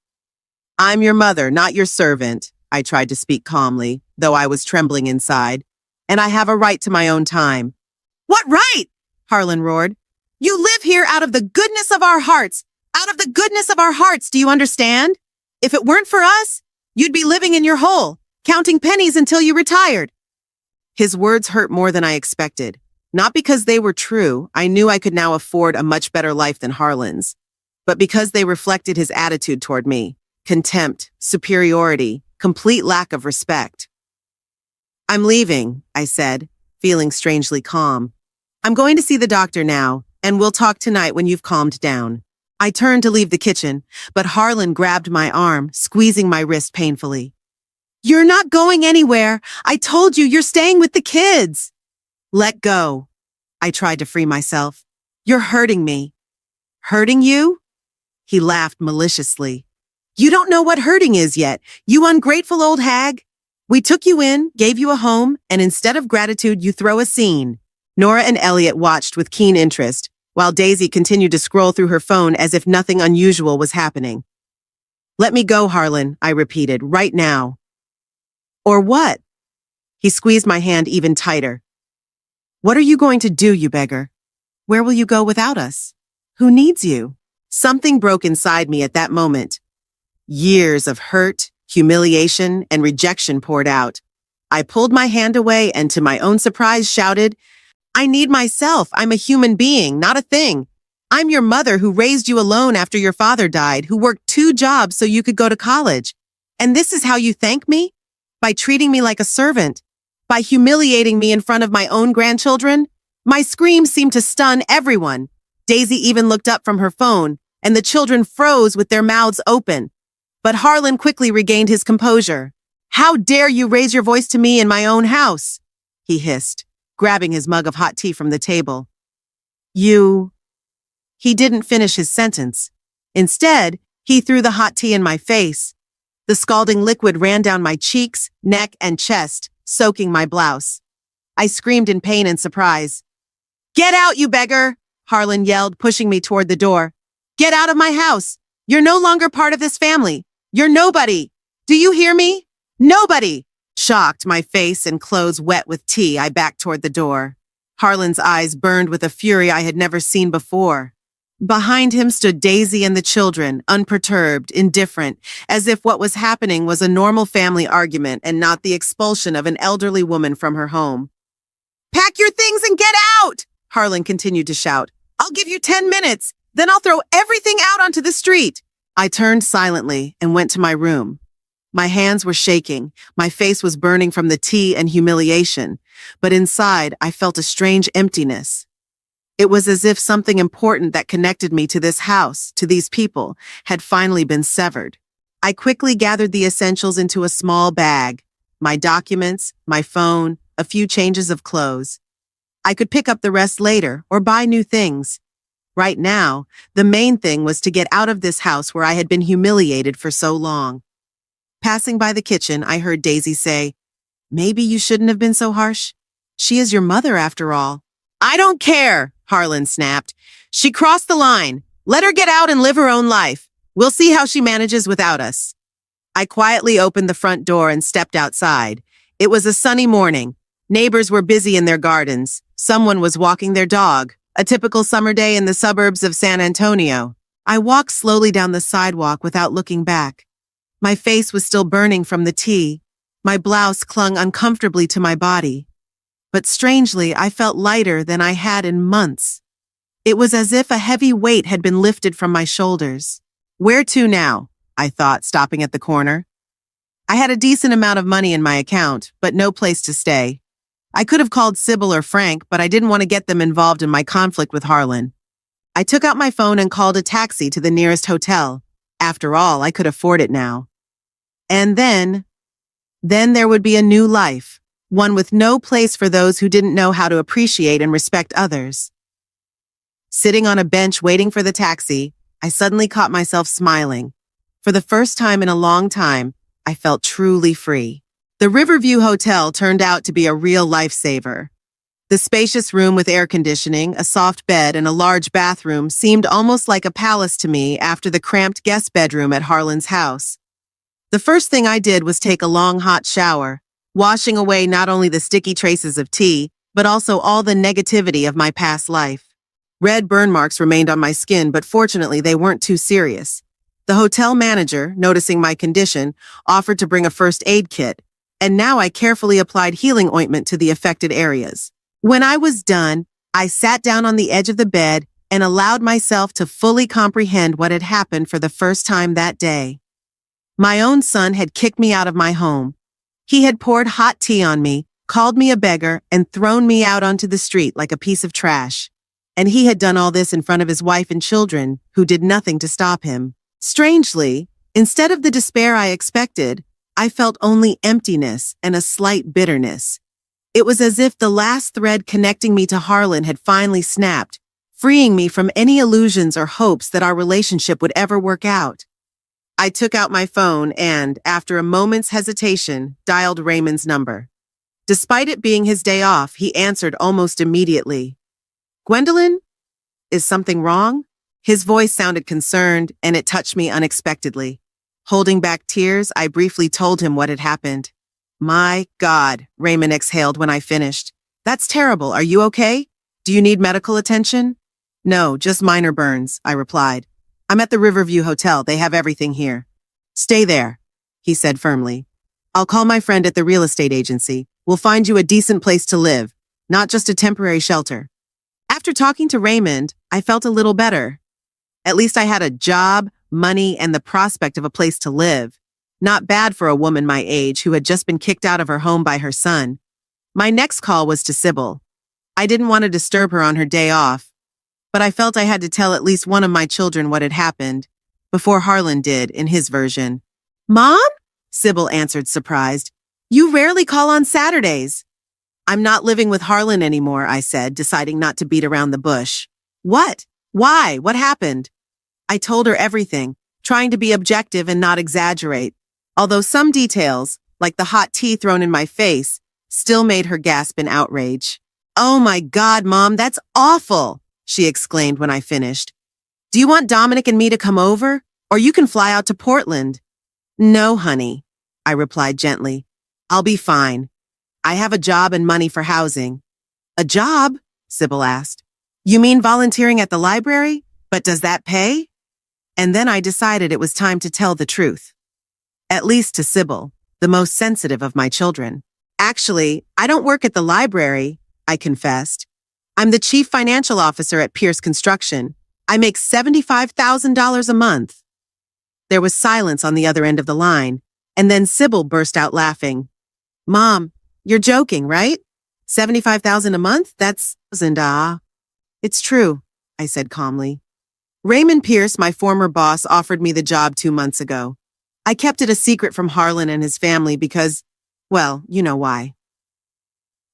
I'm your mother, not your servant. I tried to speak calmly, though I was trembling inside. And I have a right to my own time. What right? Harlan roared. You live here out of the goodness of our hearts. Out of the goodness of our hearts, do you understand? If it weren't for us, you'd be living in your hole, counting pennies until you retired. His words hurt more than I expected. Not because they were true, I knew I could now afford a much better life than Harlan's, but because they reflected his attitude toward me. Contempt, superiority, complete lack of respect. I'm leaving, I said, feeling strangely calm. I'm going to see the doctor now, and we'll talk tonight when you've calmed down. I turned to leave the kitchen, but Harlan grabbed my arm, squeezing my wrist painfully. You're not going anywhere. I told you, you're staying with the kids. Let go. I tried to free myself. You're hurting me. Hurting you? He laughed maliciously. You don't know what hurting is yet, you ungrateful old hag. We took you in, gave you a home, and instead of gratitude, you throw a scene. Nora and Elliot watched with keen interest, while Daisy continued to scroll through her phone as if nothing unusual was happening. Let me go, Harlan, I repeated, right now. Or what? He squeezed my hand even tighter. What are you going to do, you beggar? Where will you go without us? Who needs you? Something broke inside me at that moment. Years of hurt, humiliation, and rejection poured out. I pulled my hand away and to my own surprise shouted, I need myself. I'm a human being, not a thing. I'm your mother who raised you alone after your father died, who worked 2 jobs so you could go to college. And this is how you thank me? By treating me like a servant. By humiliating me in front of my own grandchildren? My screams seemed to stun everyone. Daisy even looked up from her phone, and the children froze with their mouths open. But Harlan quickly regained his composure. How dare you raise your voice to me in my own house? He hissed, grabbing his mug of hot tea from the table. You... He didn't finish his sentence. Instead, he threw the hot tea in my face. The scalding liquid ran down my cheeks, neck, and chest, soaking my blouse. I screamed in pain and surprise. Get out, you beggar! Harlan yelled, pushing me toward the door. Get out of my house! You're no longer part of this family. You're nobody. Do you hear me? Nobody! Shocked, my face and clothes wet with tea, I backed toward the door. Harlan's eyes burned with a fury I had never seen before. Behind him stood Daisy and the children, unperturbed, indifferent, as if what was happening was a normal family argument and not the expulsion of an elderly woman from her home. Pack your things and get out! Harlan continued to shout. I'll give you 10 minutes, then I'll throw everything out onto the street. I turned silently and went to my room. My hands were shaking, my face was burning from the tea and humiliation, but inside I felt a strange emptiness. It was as if something important that connected me to this house, to these people, had finally been severed. I quickly gathered the essentials into a small bag, my documents, my phone, a few changes of clothes. I could pick up the rest later or buy new things. Right now, the main thing was to get out of this house where I had been humiliated for so long. Passing by the kitchen, I heard Daisy say, "Maybe you shouldn't have been so harsh. She is your mother after all." "I don't care," Harlan snapped. "She crossed the line. Let her get out and live her own life. We'll see how she manages without us." I quietly opened the front door and stepped outside. It was a sunny morning. Neighbors were busy in their gardens. Someone was walking their dog. A typical summer day in the suburbs of San Antonio. I walked slowly down the sidewalk without looking back. My face was still burning from the tea. My blouse clung uncomfortably to my body. But strangely, I felt lighter than I had in months. It was as if a heavy weight had been lifted from my shoulders. Where to now? I thought, stopping at the corner. I had a decent amount of money in my account, but no place to stay. I could have called Sybil or Frank, but I didn't want to get them involved in my conflict with Harlan. I took out my phone and called a taxi to the nearest hotel. After all, I could afford it now. And then there would be a new life, one with no place for those who didn't know how to appreciate and respect others. Sitting on a bench waiting for the taxi, I suddenly caught myself smiling. For the first time in a long time, I felt truly free. The Riverview Hotel turned out to be a real lifesaver. The spacious room with air conditioning, a soft bed, and a large bathroom seemed almost like a palace to me after the cramped guest bedroom at Harlan's house. The first thing I did was take a long hot shower, washing away not only the sticky traces of tea, but also all the negativity of my past life. Red burn marks remained on my skin, but fortunately they weren't too serious. The hotel manager, noticing my condition, offered to bring a first aid kit, and now I carefully applied healing ointment to the affected areas. When I was done, I sat down on the edge of the bed and allowed myself to fully comprehend what had happened for the first time that day. My own son had kicked me out of my home. He had poured hot tea on me, called me a beggar, and thrown me out onto the street like a piece of trash. And he had done all this in front of his wife and children, who did nothing to stop him. Strangely, instead of the despair I expected, I felt only emptiness and a slight bitterness. It was as if the last thread connecting me to Harlan had finally snapped, freeing me from any illusions or hopes that our relationship would ever work out. I took out my phone and, after a moment's hesitation, dialed Raymond's number. Despite it being his day off, he answered almost immediately. "Gwendolyn? Is something wrong?" His voice sounded concerned, and it touched me unexpectedly. Holding back tears, I briefly told him what had happened. "My God," Raymond exhaled when I finished. "That's terrible. Are you okay? Do you need medical attention?" "No, just minor burns," I replied. "I'm at the Riverview Hotel. They have everything here." "Stay there," he said firmly. "I'll call my friend at the real estate agency. We'll find you a decent place to live, not just a temporary shelter." After talking to Raymond, I felt a little better. At least I had a job, money, and the prospect of a place to live. Not bad for a woman my age who had just been kicked out of her home by her son. My next call was to Sybil. I didn't want to disturb her on her day off, but I felt I had to tell at least one of my children what had happened, before Harlan did in his version. "Mom?" Sybil answered, surprised. "You rarely call on Saturdays." "I'm not living with Harlan anymore," I said, deciding not to beat around the bush. "What? Why? What happened?" I told her everything, trying to be objective and not exaggerate, although some details, like the hot tea thrown in my face, still made her gasp in outrage. "Oh my God, Mom, that's awful!" she exclaimed when I finished. "Do you want Dominic and me to come over? Or you can fly out to Portland." "No, honey," I replied gently. "I'll be fine. I have a job and money for housing." "A job?" Sybil asked. "You mean volunteering at the library? But does that pay?" And then I decided it was time to tell the truth. At least to Sybil, the most sensitive of my children. "Actually, I don't work at the library," I confessed. "I'm the chief financial officer at Pierce Construction. I make $75,000 a month." There was silence on the other end of the line, and then Sybil burst out laughing. "Mom, you're joking, right? $75,000 a month? That's It's true," I said calmly. "Raymond Pierce, my former boss, offered me the job 2 months ago. I kept it a secret from Harlan and his family because, Well, you know why.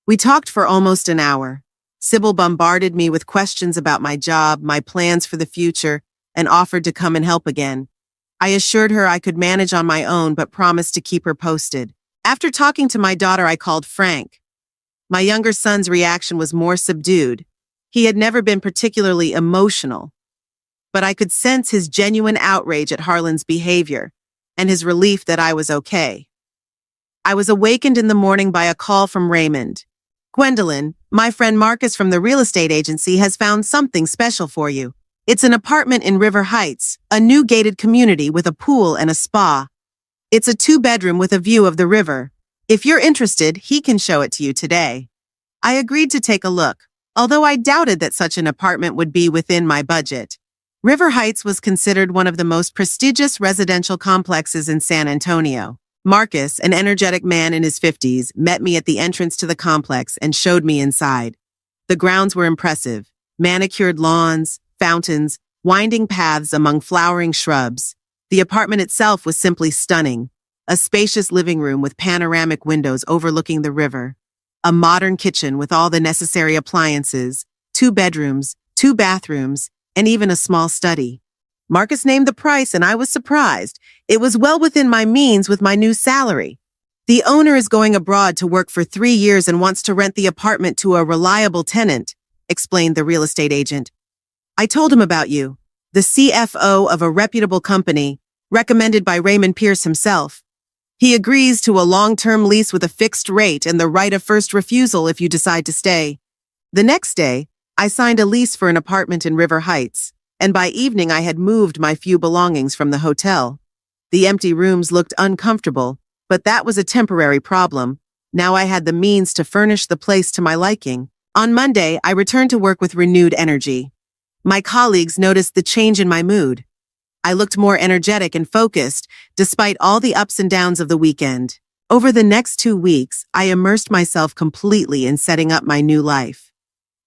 We talked for almost an hour. Sybil bombarded me with questions about my job, my plans for the future, and offered to come and help again. I assured her I could manage on my own, but promised to keep her posted. After talking to my daughter, I called Frank. My younger son's reaction was more subdued. He had never been particularly emotional, but I could sense his genuine outrage at Harlan's behavior and his relief that I was okay. I was awakened in the morning by a call from Raymond. "Gwendolyn, my friend Marcus from the real estate agency has found something special for you. It's an apartment in River Heights, a new gated community with a pool and a spa. It's a 2-bedroom with a view of the river. If you're interested, he can show it to you today." I agreed to take a look, although I doubted that such an apartment would be within my budget. River Heights was considered one of the most prestigious residential complexes in San Antonio. Marcus, an energetic man in his 50s, met me at the entrance to the complex and showed me inside. The grounds were impressive: manicured lawns, fountains, winding paths among flowering shrubs. The apartment itself was simply stunning. A spacious living room with panoramic windows overlooking the river. A modern kitchen with all the necessary appliances, 2 bedrooms, 2 bathrooms, and even a small study. Marcus named the price and I was surprised. It was well within my means with my new salary. "The owner is going abroad to work for 3 years and wants to rent the apartment to a reliable tenant," explained the real estate agent. "I told him about you, the CFO of a reputable company, recommended by Raymond Pierce himself. He agrees to a long-term lease with a fixed rate and the right of first refusal if you decide to stay." The next day, I signed a lease for an apartment in River Heights, and by evening I had moved my few belongings from the hotel. The empty rooms looked uncomfortable, but that was a temporary problem. Now I had the means to furnish the place to my liking. On Monday, I returned to work with renewed energy. My colleagues noticed the change in my mood. I looked more energetic and focused, despite all the ups and downs of the weekend. Over the next 2 weeks, I immersed myself completely in setting up my new life.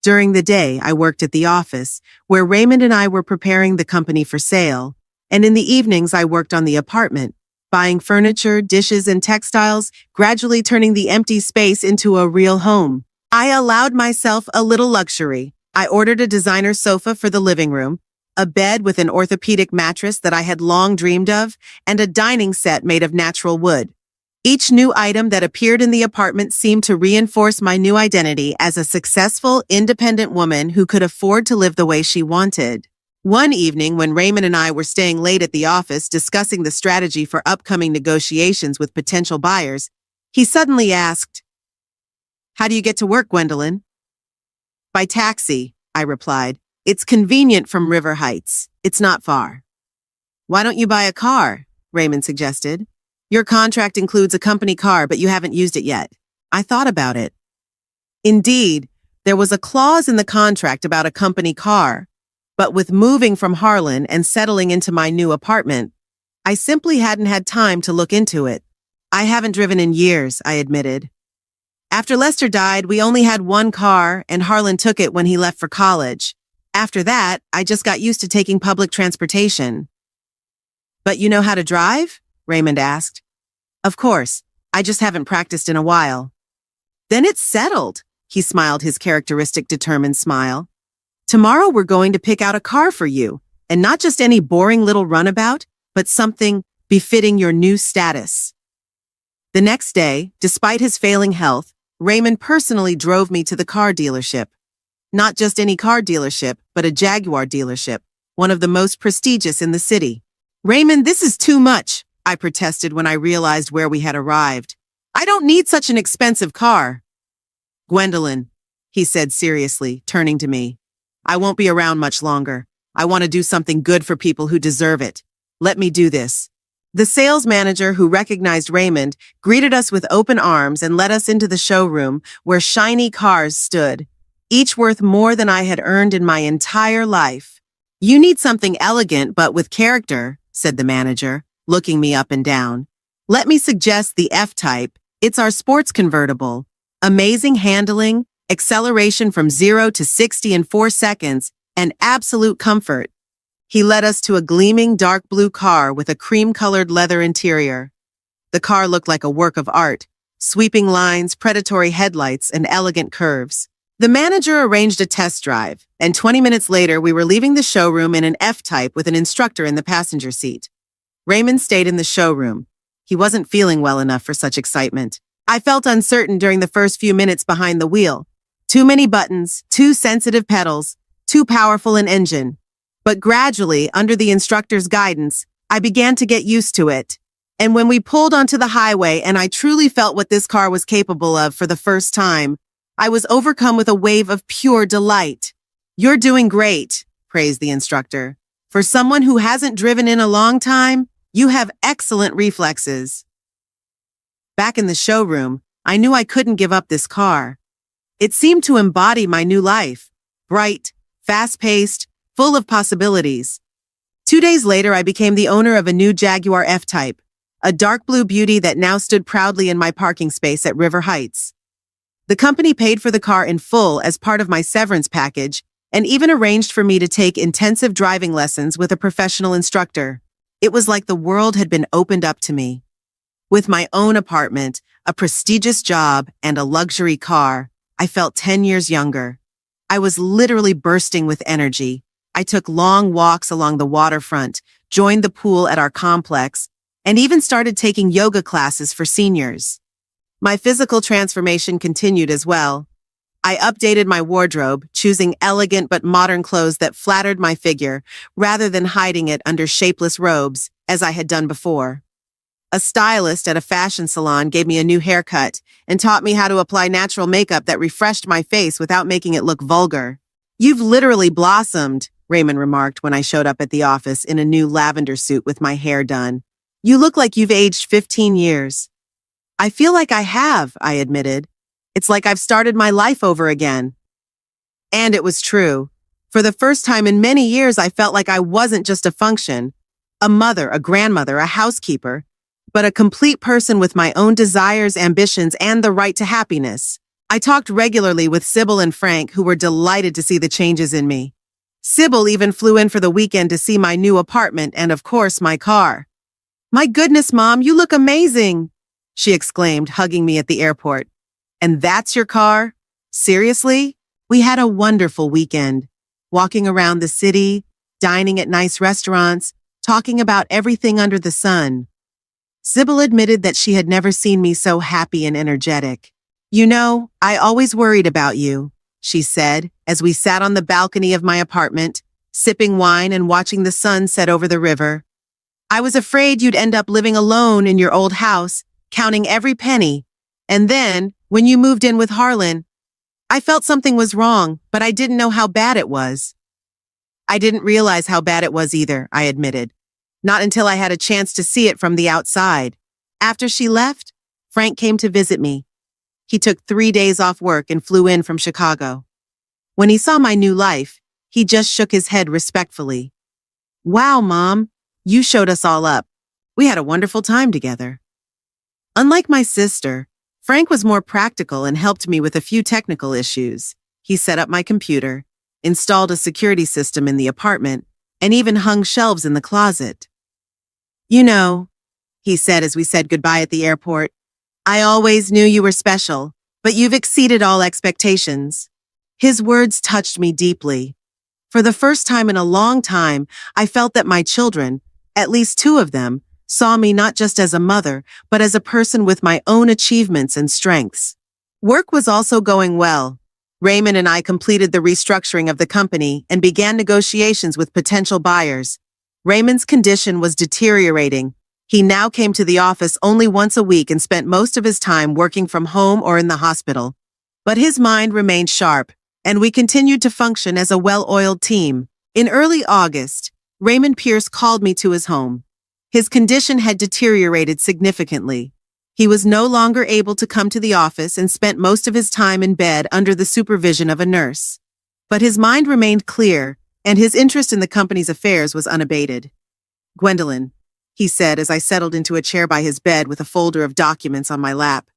During the day, I worked at the office, where Raymond and I were preparing the company for sale, and in the evenings I worked on the apartment, buying furniture, dishes, and textiles, gradually turning the empty space into a real home. I allowed myself a little luxury. I ordered a designer sofa for the living room, a bed with an orthopedic mattress that I had long dreamed of, and a dining set made of natural wood. Each new item that appeared in the apartment seemed to reinforce my new identity as a successful, independent woman who could afford to live the way she wanted. One evening, when Raymond and I were staying late at the office discussing the strategy for upcoming negotiations with potential buyers, he suddenly asked, "How do you get to work, Gwendolyn?" "By taxi," I replied. "It's convenient from River Heights. It's not far." "Why don't you buy a car?" Raymond suggested. "Your contract includes a company car, but you haven't used it yet." I thought about it. Indeed, there was a clause in the contract about a company car, but with moving from Harlan and settling into my new apartment, I simply hadn't had time to look into it. "I haven't driven in years," I admitted. "After Lester died, we only had one car, and Harlan took it when he left for college. After that, I just got used to taking public transportation." "But you know how to drive?" Raymond asked. "Of course. I just haven't practiced in a while." "Then it's settled," he smiled his characteristic determined smile. "Tomorrow we're going to pick out a car for you, and not just any boring little runabout, but something befitting your new status." The next day, despite his failing health, Raymond personally drove me to the car dealership. Not just any car dealership, but a Jaguar dealership, one of the most prestigious in the city. "Raymond, this is too much," I protested when I realized where we had arrived. "I don't need such an expensive car." "Gwendolyn," he said seriously, turning to me, "I won't be around much longer. I want to do something good for people who deserve it. Let me do this." The sales manager, who recognized Raymond, greeted us with open arms and led us into the showroom where shiny cars stood, each worth more than I had earned in my entire life. "You need something elegant but with character," said the manager, looking me up and down. "Let me suggest the F-Type. It's our sports convertible. Amazing handling, acceleration from 0 to 60 in 4 seconds, and absolute comfort." He led us to a gleaming dark blue car with a cream-colored leather interior. The car looked like a work of art, sweeping lines, predatory headlights, and elegant curves. The manager arranged a test drive, and 20 minutes later, we were leaving the showroom in an F-Type with an instructor in the passenger seat. Raymond stayed in the showroom. He wasn't feeling well enough for such excitement. I felt uncertain during the first few minutes behind the wheel. Too many buttons, too sensitive pedals, too powerful an engine. But gradually, under the instructor's guidance, I began to get used to it. And when we pulled onto the highway and I truly felt what this car was capable of for the first time, I was overcome with a wave of pure delight. "You're doing great," praised the instructor. "For someone who hasn't driven in a long time, you have excellent reflexes." Back in the showroom, I knew I couldn't give up this car. It seemed to embody my new life. Bright, fast-paced, full of possibilities. 2 days later, I became the owner of a new Jaguar F-Type, a dark blue beauty that now stood proudly in my parking space at River Heights. The company paid for the car in full as part of my severance package and even arranged for me to take intensive driving lessons with a professional instructor. It was like the world had been opened up to me. With my own apartment, a prestigious job, and a luxury car, I felt 10 years younger. I was literally bursting with energy. I took long walks along the waterfront, joined the pool at our complex, and even started taking yoga classes for seniors. My physical transformation continued as well. I updated my wardrobe, choosing elegant but modern clothes that flattered my figure rather than hiding it under shapeless robes, as I had done before. A stylist at a fashion salon gave me a new haircut and taught me how to apply natural makeup that refreshed my face without making it look vulgar. "You've literally blossomed," Raymond remarked when I showed up at the office in a new lavender suit with my hair done. "You look like you've aged 15 years. "I feel like I have," I admitted. "It's like I've started my life over again." And it was true. For the first time in many years, I felt like I wasn't just a function, a mother, a grandmother, a housekeeper, but a complete person with my own desires, ambitions, and the right to happiness. I talked regularly with Sybil and Frank, who were delighted to see the changes in me. Sybil even flew in for the weekend to see my new apartment and, of course, my car. "My goodness, Mom, you look amazing," she exclaimed, hugging me at the airport. "And that's your car? Seriously?" We had a wonderful weekend, walking around the city, dining at nice restaurants, talking about everything under the sun. Sybil admitted that she had never seen me so happy and energetic. "You know, I always worried about you," she said, as we sat on the balcony of my apartment, sipping wine and watching the sun set over the river. "I was afraid you'd end up living alone in your old house, counting every penny. And then, when you moved in with Harlan, I felt something was wrong, but I didn't know how bad it was." "I didn't realize how bad it was either," I admitted. Not until I had a chance to see it from the outside. After she left, Frank came to visit me. He took 3 days off work and flew in from Chicago. When he saw my new life, he just shook his head respectfully. "Wow, Mom, you showed us all up. We had a wonderful time together." Unlike my sister, Frank was more practical and helped me with a few technical issues. He set up my computer, installed a security system in the apartment, and even hung shelves in the closet. "You know," he said as we said goodbye at the airport, "I always knew you were special, but you've exceeded all expectations." His words touched me deeply. For the first time in a long time, I felt that my children, at least 2 of them, saw me not just as a mother, but as a person with my own achievements and strengths. Work was also going well. Raymond and I completed the restructuring of the company and began negotiations with potential buyers. Raymond's condition was deteriorating. He now came to the office only once a week and spent most of his time working from home or in the hospital. But his mind remained sharp, and we continued to function as a well-oiled team. In early August, Raymond Pierce called me to his home. His condition had deteriorated significantly. He was no longer able to come to the office and spent most of his time in bed under the supervision of a nurse. But his mind remained clear, and his interest in the company's affairs was unabated. "Gwendolyn," he said as I settled into a chair by his bed with a folder of documents on my lap.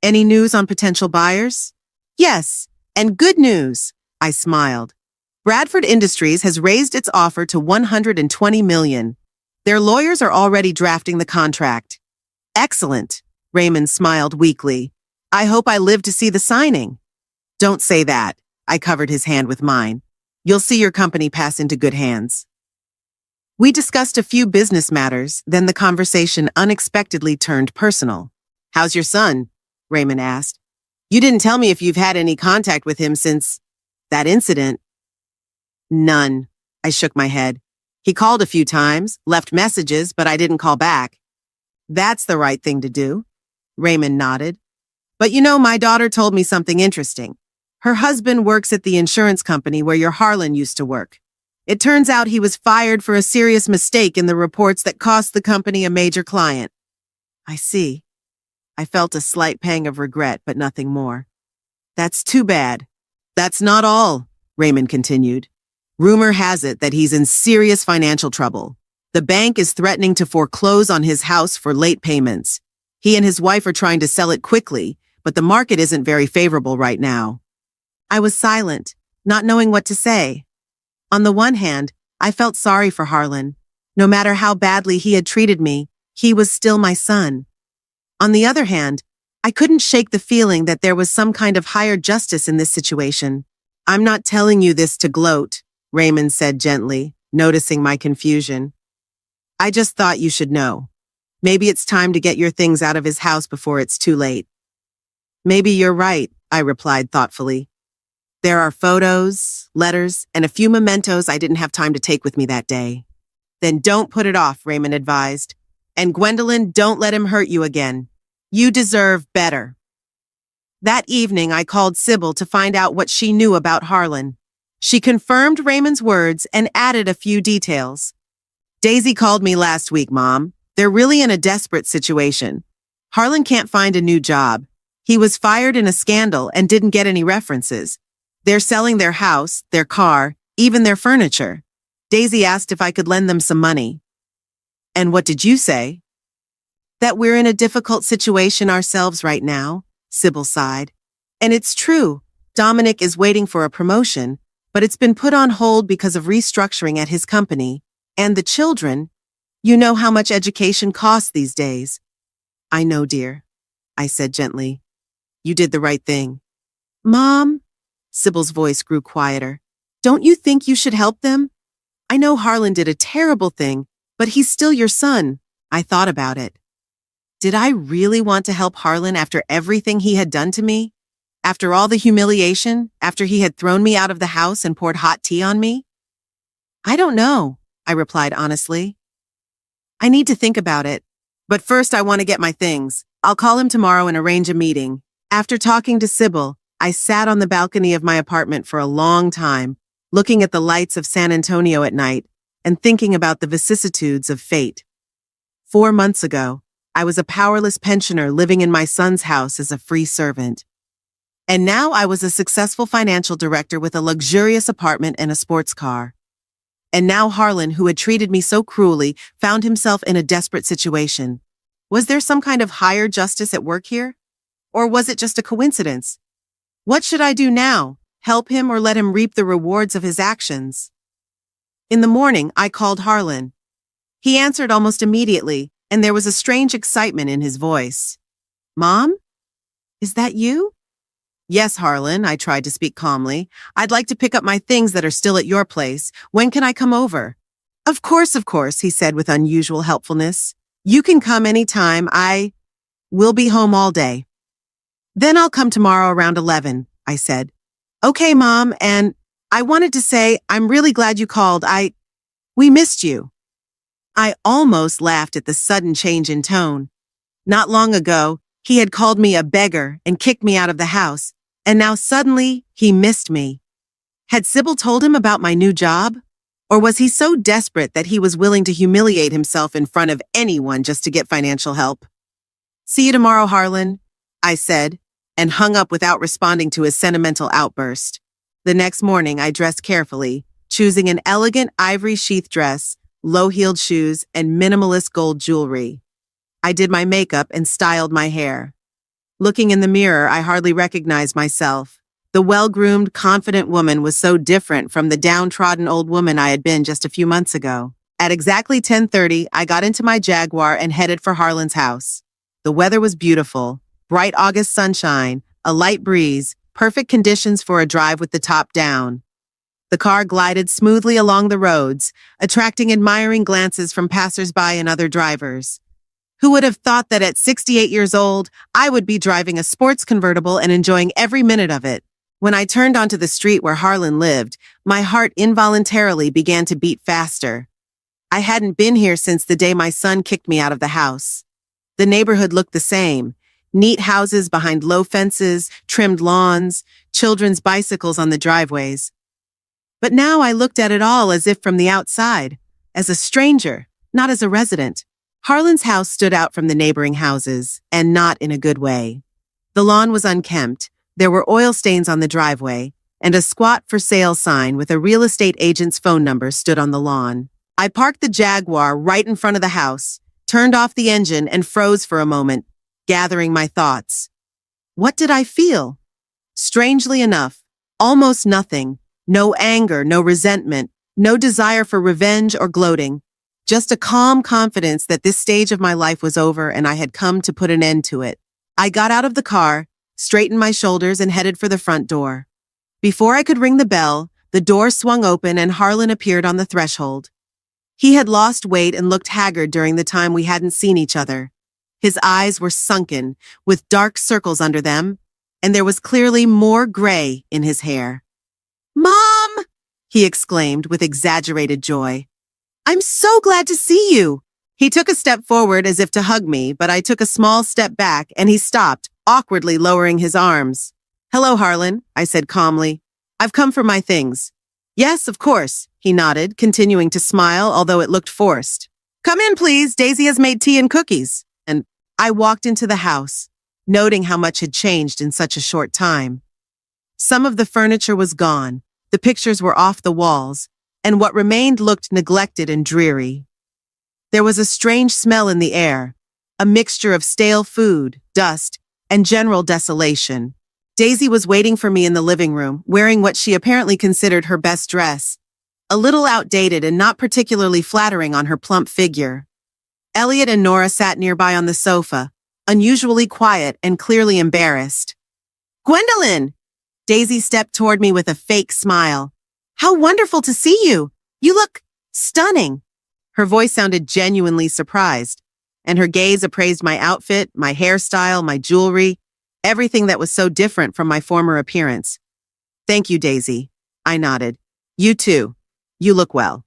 "Any news on potential buyers?" "Yes, and good news," I smiled. "Bradford Industries has raised its offer to $120 million. Their lawyers are already drafting the contract." "Excellent. Raymond smiled weakly. I hope I live to see the signing. Don't say that. I covered his hand with mine. You'll see your company pass into good hands. We discussed a few business matters, then the conversation unexpectedly turned personal. How's your son? Raymond asked. You didn't tell me if you've had any contact with him since that incident. None. I shook my head. He called a few times, left messages, but I didn't call back. That's the right thing to do. Raymond nodded. But my daughter told me something interesting. Her husband works at the insurance company where your Harlan used to work. It turns out he was fired for a serious mistake in the reports that cost the company a major client. I see. I felt a slight pang of regret, but nothing more. That's too bad. That's not all, Raymond continued. Rumor has it that he's in serious financial trouble. The bank is threatening to foreclose on his house for late payments. He and his wife are trying to sell it quickly, but the market isn't very favorable right now. I was silent, not knowing what to say. On the one hand, I felt sorry for Harlan. No matter how badly he had treated me, he was still my son. On the other hand, I couldn't shake the feeling that there was some kind of higher justice in this situation. I'm not telling you this to gloat, Raymond said gently, noticing my confusion. I just thought you should know. Maybe it's time to get your things out of his house before it's too late. Maybe you're right, I replied thoughtfully. There are photos, letters, and a few mementos I didn't have time to take with me that day. Then don't put it off, Raymond advised. And Gwendolyn, don't let him hurt you again. You deserve better. That evening, I called Sybil to find out what she knew about Harlan. She confirmed Raymond's words and added a few details. Daisy called me last week, Mom. They're really in a desperate situation. Harlan can't find a new job. He was fired in a scandal and didn't get any references. They're selling their house, their car, even their furniture. Daisy asked if I could lend them some money. And what did you say? That we're in a difficult situation ourselves right now, Sybil sighed. And it's true, Dominic is waiting for a promotion, but it's been put on hold because of restructuring at his company. And the children, you know how much education costs these days. I know, dear, I said gently. You did the right thing. Mom? Sybil's voice grew quieter. Don't you think you should help them? I know Harlan did a terrible thing, but he's still your son. I thought about it. Did I really want to help Harlan after everything he had done to me? After all the humiliation? After he had thrown me out of the house and poured hot tea on me? I don't know, I replied honestly. I need to think about it. But first I want to get my things. I'll call him tomorrow and arrange a meeting. After talking to Sybil, I sat on the balcony of my apartment for a long time, looking at the lights of San Antonio at night and thinking about the vicissitudes of fate. 4 months ago, I was a powerless pensioner living in my son's house as a free servant. And now I was a successful financial director with a luxurious apartment and a sports car. And now Harlan, who had treated me so cruelly, found himself in a desperate situation. Was there some kind of higher justice at work here? Or was it just a coincidence? What should I do now? Help him or let him reap the rewards of his actions? In the morning, I called Harlan. He answered almost immediately, and there was a strange excitement in his voice. Mom? Is that you? Yes, Harlan, I tried to speak calmly. I'd like to pick up my things that are still at your place. When can I come over? Of course, he said with unusual helpfulness. You can come anytime. I will be home all day. Then I'll come tomorrow around 11, I said. Okay, Mom, and I wanted to say I'm really glad you called. We missed you. I almost laughed at the sudden change in tone. Not long ago, he had called me a beggar and kicked me out of the house, and now suddenly he missed me. Had Sybil told him about my new job? Or was he so desperate that he was willing to humiliate himself in front of anyone just to get financial help? See you tomorrow, Harlan, I said, and hung up without responding to his sentimental outburst. The next morning, I dressed carefully, choosing an elegant ivory sheath dress, low-heeled shoes, and minimalist gold jewelry. I did my makeup and styled my hair. Looking in the mirror, I hardly recognized myself. The well-groomed, confident woman was so different from the downtrodden old woman I had been just a few months ago. At exactly 10:30, I got into my Jaguar and headed for Harlan's house. The weather was beautiful, bright August sunshine, a light breeze, perfect conditions for a drive with the top down. The car glided smoothly along the roads, attracting admiring glances from passers-by and other drivers. Who would have thought that at 68 years old, I would be driving a sports convertible and enjoying every minute of it? When I turned onto the street where Harlan lived, my heart involuntarily began to beat faster. I hadn't been here since the day my son kicked me out of the house. The neighborhood looked the same. Neat houses behind low fences, trimmed lawns, children's bicycles on the driveways. But now I looked at it all as if from the outside, as a stranger, not as a resident. Harlan's house stood out from the neighboring houses, and not in a good way. The lawn was unkempt, there were oil stains on the driveway, and a squat for sale sign with a real estate agent's phone number stood on the lawn. I parked the Jaguar right in front of the house, turned off the engine, and froze for a moment, gathering my thoughts. What did I feel? Strangely enough, almost nothing. No anger, no resentment, no desire for revenge or gloating. Just a calm confidence that this stage of my life was over and I had come to put an end to it. I got out of the car, straightened my shoulders, and headed for the front door. Before I could ring the bell, the door swung open and Harlan appeared on the threshold. He had lost weight and looked haggard during the time we hadn't seen each other. His eyes were sunken, with dark circles under them, and there was clearly more gray in his hair. "Mom!" he exclaimed with exaggerated joy. "I'm so glad to see you." He took a step forward as if to hug me, but I took a small step back and he stopped, awkwardly lowering his arms. "Hello, Harlan," I said calmly. "I've come for my things." "Yes, of course," he nodded, continuing to smile, although it looked forced. "Come in, please. Daisy has made tea and cookies." And I walked into the house, noting how much had changed in such a short time. Some of the furniture was gone, the pictures were off the walls, and what remained looked neglected and dreary. There was a strange smell in the air, a mixture of stale food, dust, and general desolation. Daisy was waiting for me in the living room, wearing what she apparently considered her best dress, a little outdated and not particularly flattering on her plump figure. Elliot and Nora sat nearby on the sofa, unusually quiet and clearly embarrassed. "Gwendolyn!" Daisy stepped toward me with a fake smile. "How wonderful to see you! You look stunning!" Her voice sounded genuinely surprised, and her gaze appraised my outfit, my hairstyle, my jewelry, everything that was so different from my former appearance. "Thank you, Daisy," I nodded. "You too. You look well."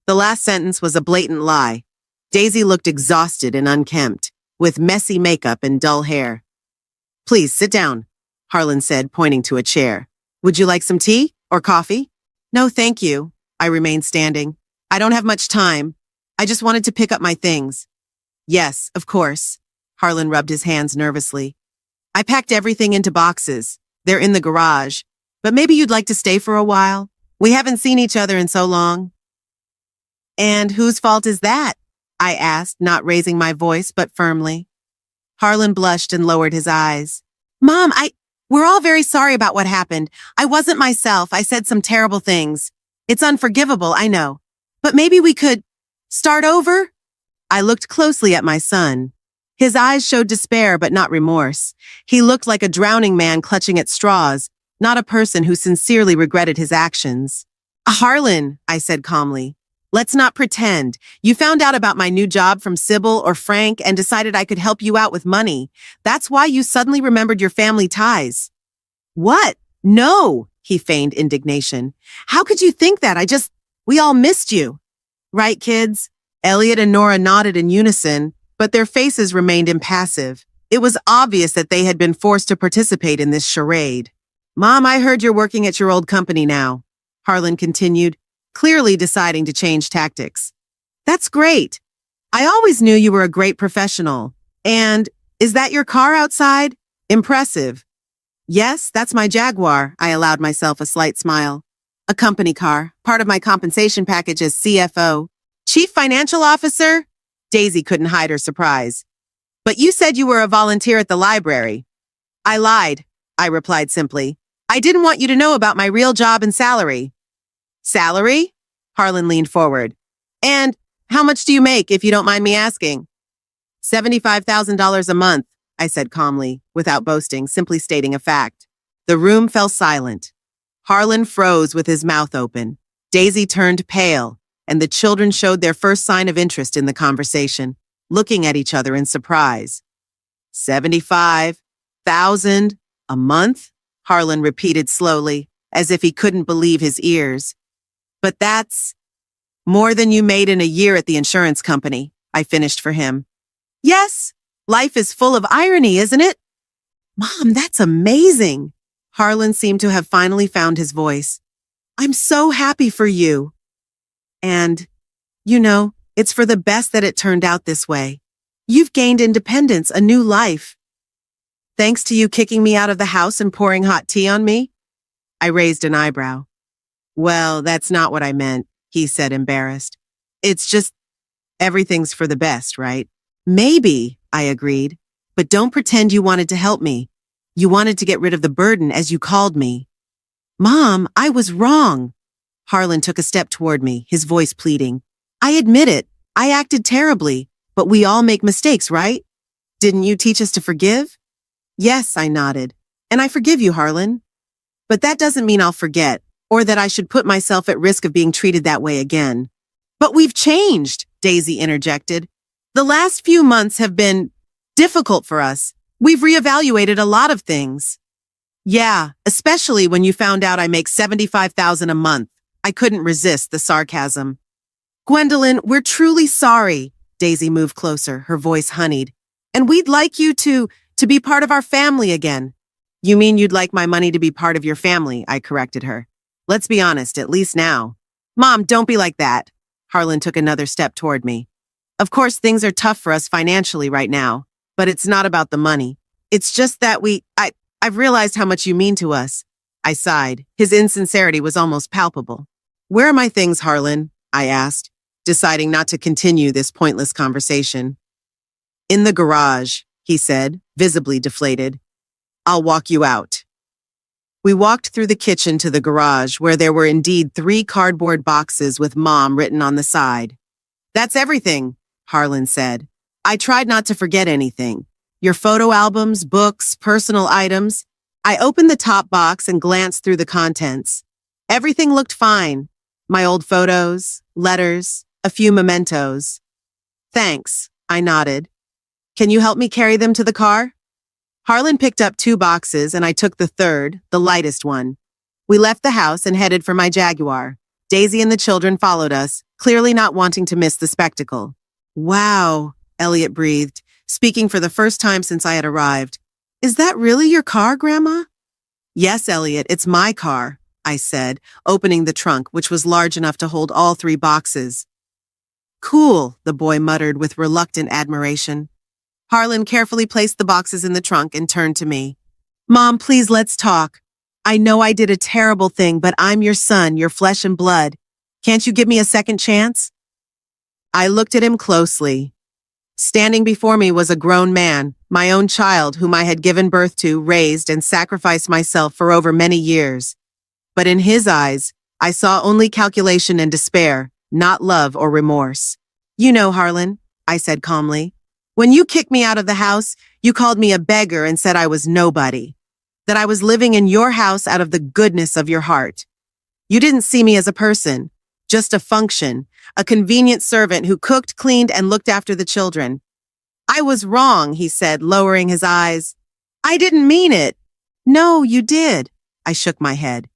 The last sentence was a blatant lie. Daisy looked exhausted and unkempt, with messy makeup and dull hair. "Please sit down," Harlan said, pointing to a chair. "Would you like some tea or coffee?" "No, thank you." I remained standing. "I don't have much time. I just wanted to pick up my things." "Yes, of course." Harlan rubbed his hands nervously. "I packed everything into boxes. They're in the garage. But maybe you'd like to stay for a while? We haven't seen each other in so long." "And whose fault is that?" I asked, not raising my voice, but firmly. Harlan blushed and lowered his eyes. "Mom, we're all very sorry about what happened. I wasn't myself. I said some terrible things. It's unforgivable, I know. But maybe we could start over?" I looked closely at my son. His eyes showed despair but not remorse. He looked like a drowning man clutching at straws, not a person who sincerely regretted his actions. "Harlan," I said calmly, "let's not pretend. You found out about my new job from Sybil or Frank and decided I could help you out with money. That's why you suddenly remembered your family ties." "What? No," he feigned indignation. "How could you think that? We all missed you." "Right, kids?" Elliot and Nora nodded in unison, but their faces remained impassive. It was obvious that they had been forced to participate in this charade. "Mom, I heard you're working at your old company now," Harlan continued, clearly deciding to change tactics. "That's great. I always knew you were a great professional. And is that your car outside? Impressive." "Yes, that's my Jaguar," I allowed myself a slight smile. "A company car, part of my compensation package as CFO. Chief Financial Officer?" Daisy couldn't hide her surprise. "But you said you were a volunteer at the library." "I lied," I replied simply. "I didn't want you to know about my real job and salary." "Salary?" Harlan leaned forward. "And how much do you make, if you don't mind me asking?" $75,000 a month, I said calmly, without boasting, simply stating a fact. The room fell silent. Harlan froze with his mouth open. Daisy turned pale, and the children showed their first sign of interest in the conversation, looking at each other in surprise. 75,000 a month? Harlan repeated slowly, as if he couldn't believe his ears. But that's more than you made in a year at the insurance company, I finished for him. Yes, life is full of irony, isn't it? Mom, that's amazing. Harlan seemed to have finally found his voice. I'm so happy for you. And, it's for the best that it turned out this way. You've gained independence, a new life. Thanks to you kicking me out of the house and pouring hot tea on me? I raised an eyebrow. Well, that's not what I meant, he said, embarrassed. It's just everything's for the best, right? Maybe, I agreed, but don't pretend you wanted to help me. You wanted to get rid of the burden, as you called me. Mom, I was wrong. Harlan took a step toward me, his voice pleading. I admit it. I acted terribly, but we all make mistakes, right? Didn't you teach us to forgive? Yes, I nodded. And I forgive you, Harlan. But that doesn't mean I'll forget, or that I should put myself at risk of being treated that way again. But we've changed, Daisy interjected. The last few months have been difficult for us. We've reevaluated a lot of things. Yeah, especially when you found out I make $75,000 a month. I couldn't resist the sarcasm. Gwendolyn, we're truly sorry. Daisy moved closer, her voice honeyed. And we'd like you to be part of our family again. You mean you'd like my money to be part of your family, I corrected her. Let's be honest, at least now. Mom, don't be like that. Harlan took another step toward me. Of course, things are tough for us financially right now, but it's not about the money. It's just that I've realized how much you mean to us. I sighed. His insincerity was almost palpable. Where are my things, Harlan? I asked, deciding not to continue this pointless conversation. In the garage, he said, visibly deflated. I'll walk you out. We walked through the kitchen to the garage, where there were indeed 3 cardboard boxes with Mom written on the side. That's everything, Harlan said. I tried not to forget anything. Your photo albums, books, personal items. I opened the top box and glanced through the contents. Everything looked fine. My old photos, letters, a few mementos. Thanks, I nodded. Can you help me carry them to the car? Harlan picked up 2 boxes and I took the third, the lightest one. We left the house and headed for my Jaguar. Daisy and the children followed us, clearly not wanting to miss the spectacle. Wow, Elliot breathed, speaking for the first time since I had arrived. Is that really your car, Grandma? Yes, Elliot, it's my car, I said, opening the trunk, which was large enough to hold all 3 boxes. Cool, the boy muttered with reluctant admiration. Harlan carefully placed the boxes in the trunk and turned to me. Mom, please, let's talk. I know I did a terrible thing, but I'm your son, your flesh and blood. Can't you give me a second chance? I looked at him closely. Standing before me was a grown man, my own child whom I had given birth to, raised, and sacrificed myself for over many years. But in his eyes, I saw only calculation and despair, not love or remorse. You know, Harlan, I said calmly. When you kicked me out of the house, you called me a beggar and said I was nobody. That I was living in your house out of the goodness of your heart. You didn't see me as a person, just a function, a convenient servant who cooked, cleaned, and looked after the children. I was wrong, he said, lowering his eyes. I didn't mean it. No, you did. I shook my head.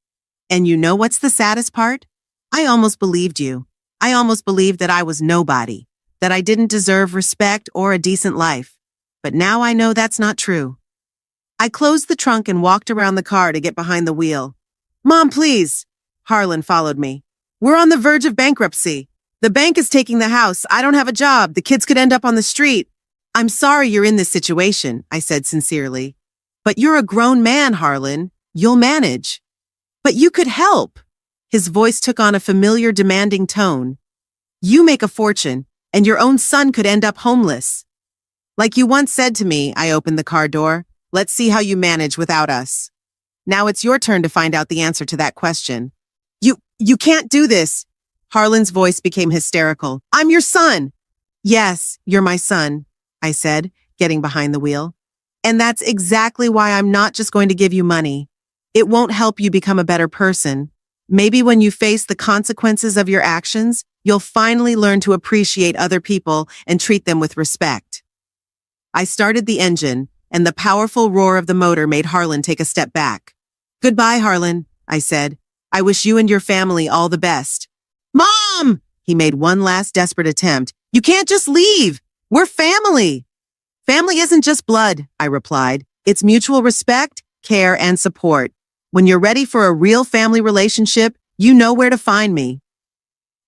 And you know what's the saddest part? I almost believed you. I almost believed that I was nobody, that I didn't deserve respect or a decent life. But now I know that's not true. I closed the trunk and walked around the car to get behind the wheel. Mom, please. Harlan followed me. We're on the verge of bankruptcy. The bank is taking the house. I don't have a job. The kids could end up on the street. I'm sorry you're in this situation, I said sincerely. But you're a grown man, Harlan. You'll manage. But you could help. His voice took on a familiar, demanding tone. You make a fortune, and your own son could end up homeless. Like you once said to me, I opened the car door. Let's see how you manage without us. Now it's your turn to find out the answer to that question. You can't do this. Harlan's voice became hysterical. I'm your son. Yes, you're my son. I said, getting behind the wheel. And that's exactly why I'm not just going to give you money. It won't help you become a better person. Maybe when you face the consequences of your actions, you'll finally learn to appreciate other people and treat them with respect. I started the engine, and the powerful roar of the motor made Harlan take a step back. Goodbye, Harlan, I said. I wish you and your family all the best. Mom! He made one last desperate attempt. You can't just leave. We're family. Family isn't just blood, I replied. It's mutual respect, care, and support. When you're ready for a real family relationship, you know where to find me.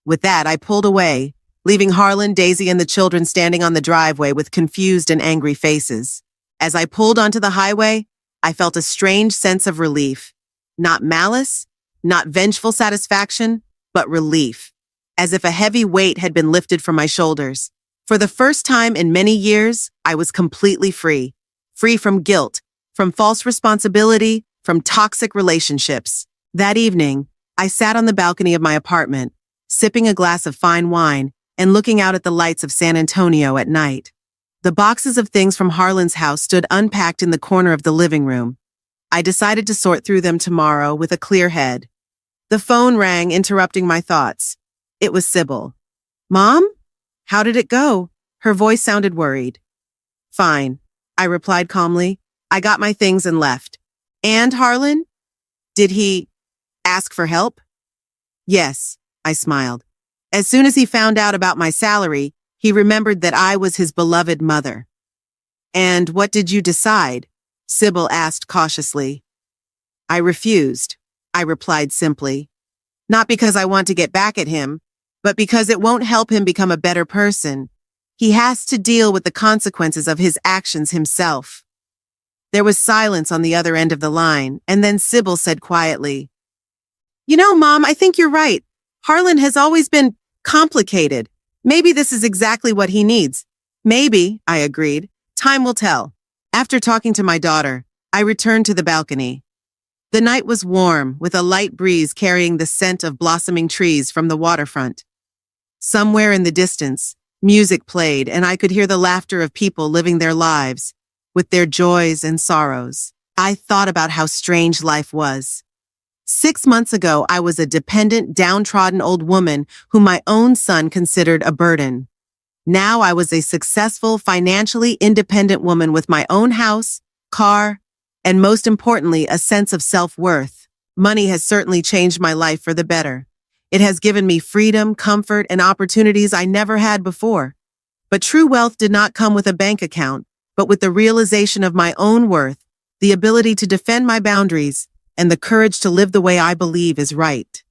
With that, I pulled away, leaving Harlan, Daisy, and the children standing on the driveway with confused and angry faces. As I pulled onto the highway, I felt a strange sense of relief. Not malice, not vengeful satisfaction, but relief, as if a heavy weight had been lifted from my shoulders. For the first time in many years, I was completely free. Free from guilt, from false responsibility, from toxic relationships. That evening, I sat on the balcony of my apartment, sipping a glass of fine wine and looking out at the lights of San Antonio at night. The boxes of things from Harlan's house stood unpacked in the corner of the living room. I decided to sort through them tomorrow with a clear head. The phone rang, interrupting my thoughts. It was Sybil. Mom? How did it go? Her voice sounded worried. Fine, I replied calmly. I got my things and left. And Harlan? Did he ask for help? Yes, I smiled. As soon as he found out about my salary, he remembered that I was his beloved mother. And what did you decide? Sybil asked cautiously. I refused, I replied simply. Not because I want to get back at him, but because it won't help him become a better person. He has to deal with the consequences of his actions himself. There was silence on the other end of the line, and then Sybil said quietly, You know, Mom, I think you're right. Harlan has always been complicated. Maybe this is exactly what he needs. Maybe, I agreed. Time will tell. After talking to my daughter, I returned to the balcony. The night was warm, with a light breeze carrying the scent of blossoming trees from the waterfront. Somewhere in the distance, music played, and I could hear the laughter of people living their lives, with their joys and sorrows. I thought about how strange life was. 6 months ago, I was a dependent, downtrodden old woman whom my own son considered a burden. Now I was a successful, financially independent woman with my own house, car, and most importantly, a sense of self-worth. Money has certainly changed my life for the better. It has given me freedom, comfort, and opportunities I never had before. But true wealth did not come with a bank account, but with the realization of my own worth, the ability to defend my boundaries, and the courage to live the way I believe is right.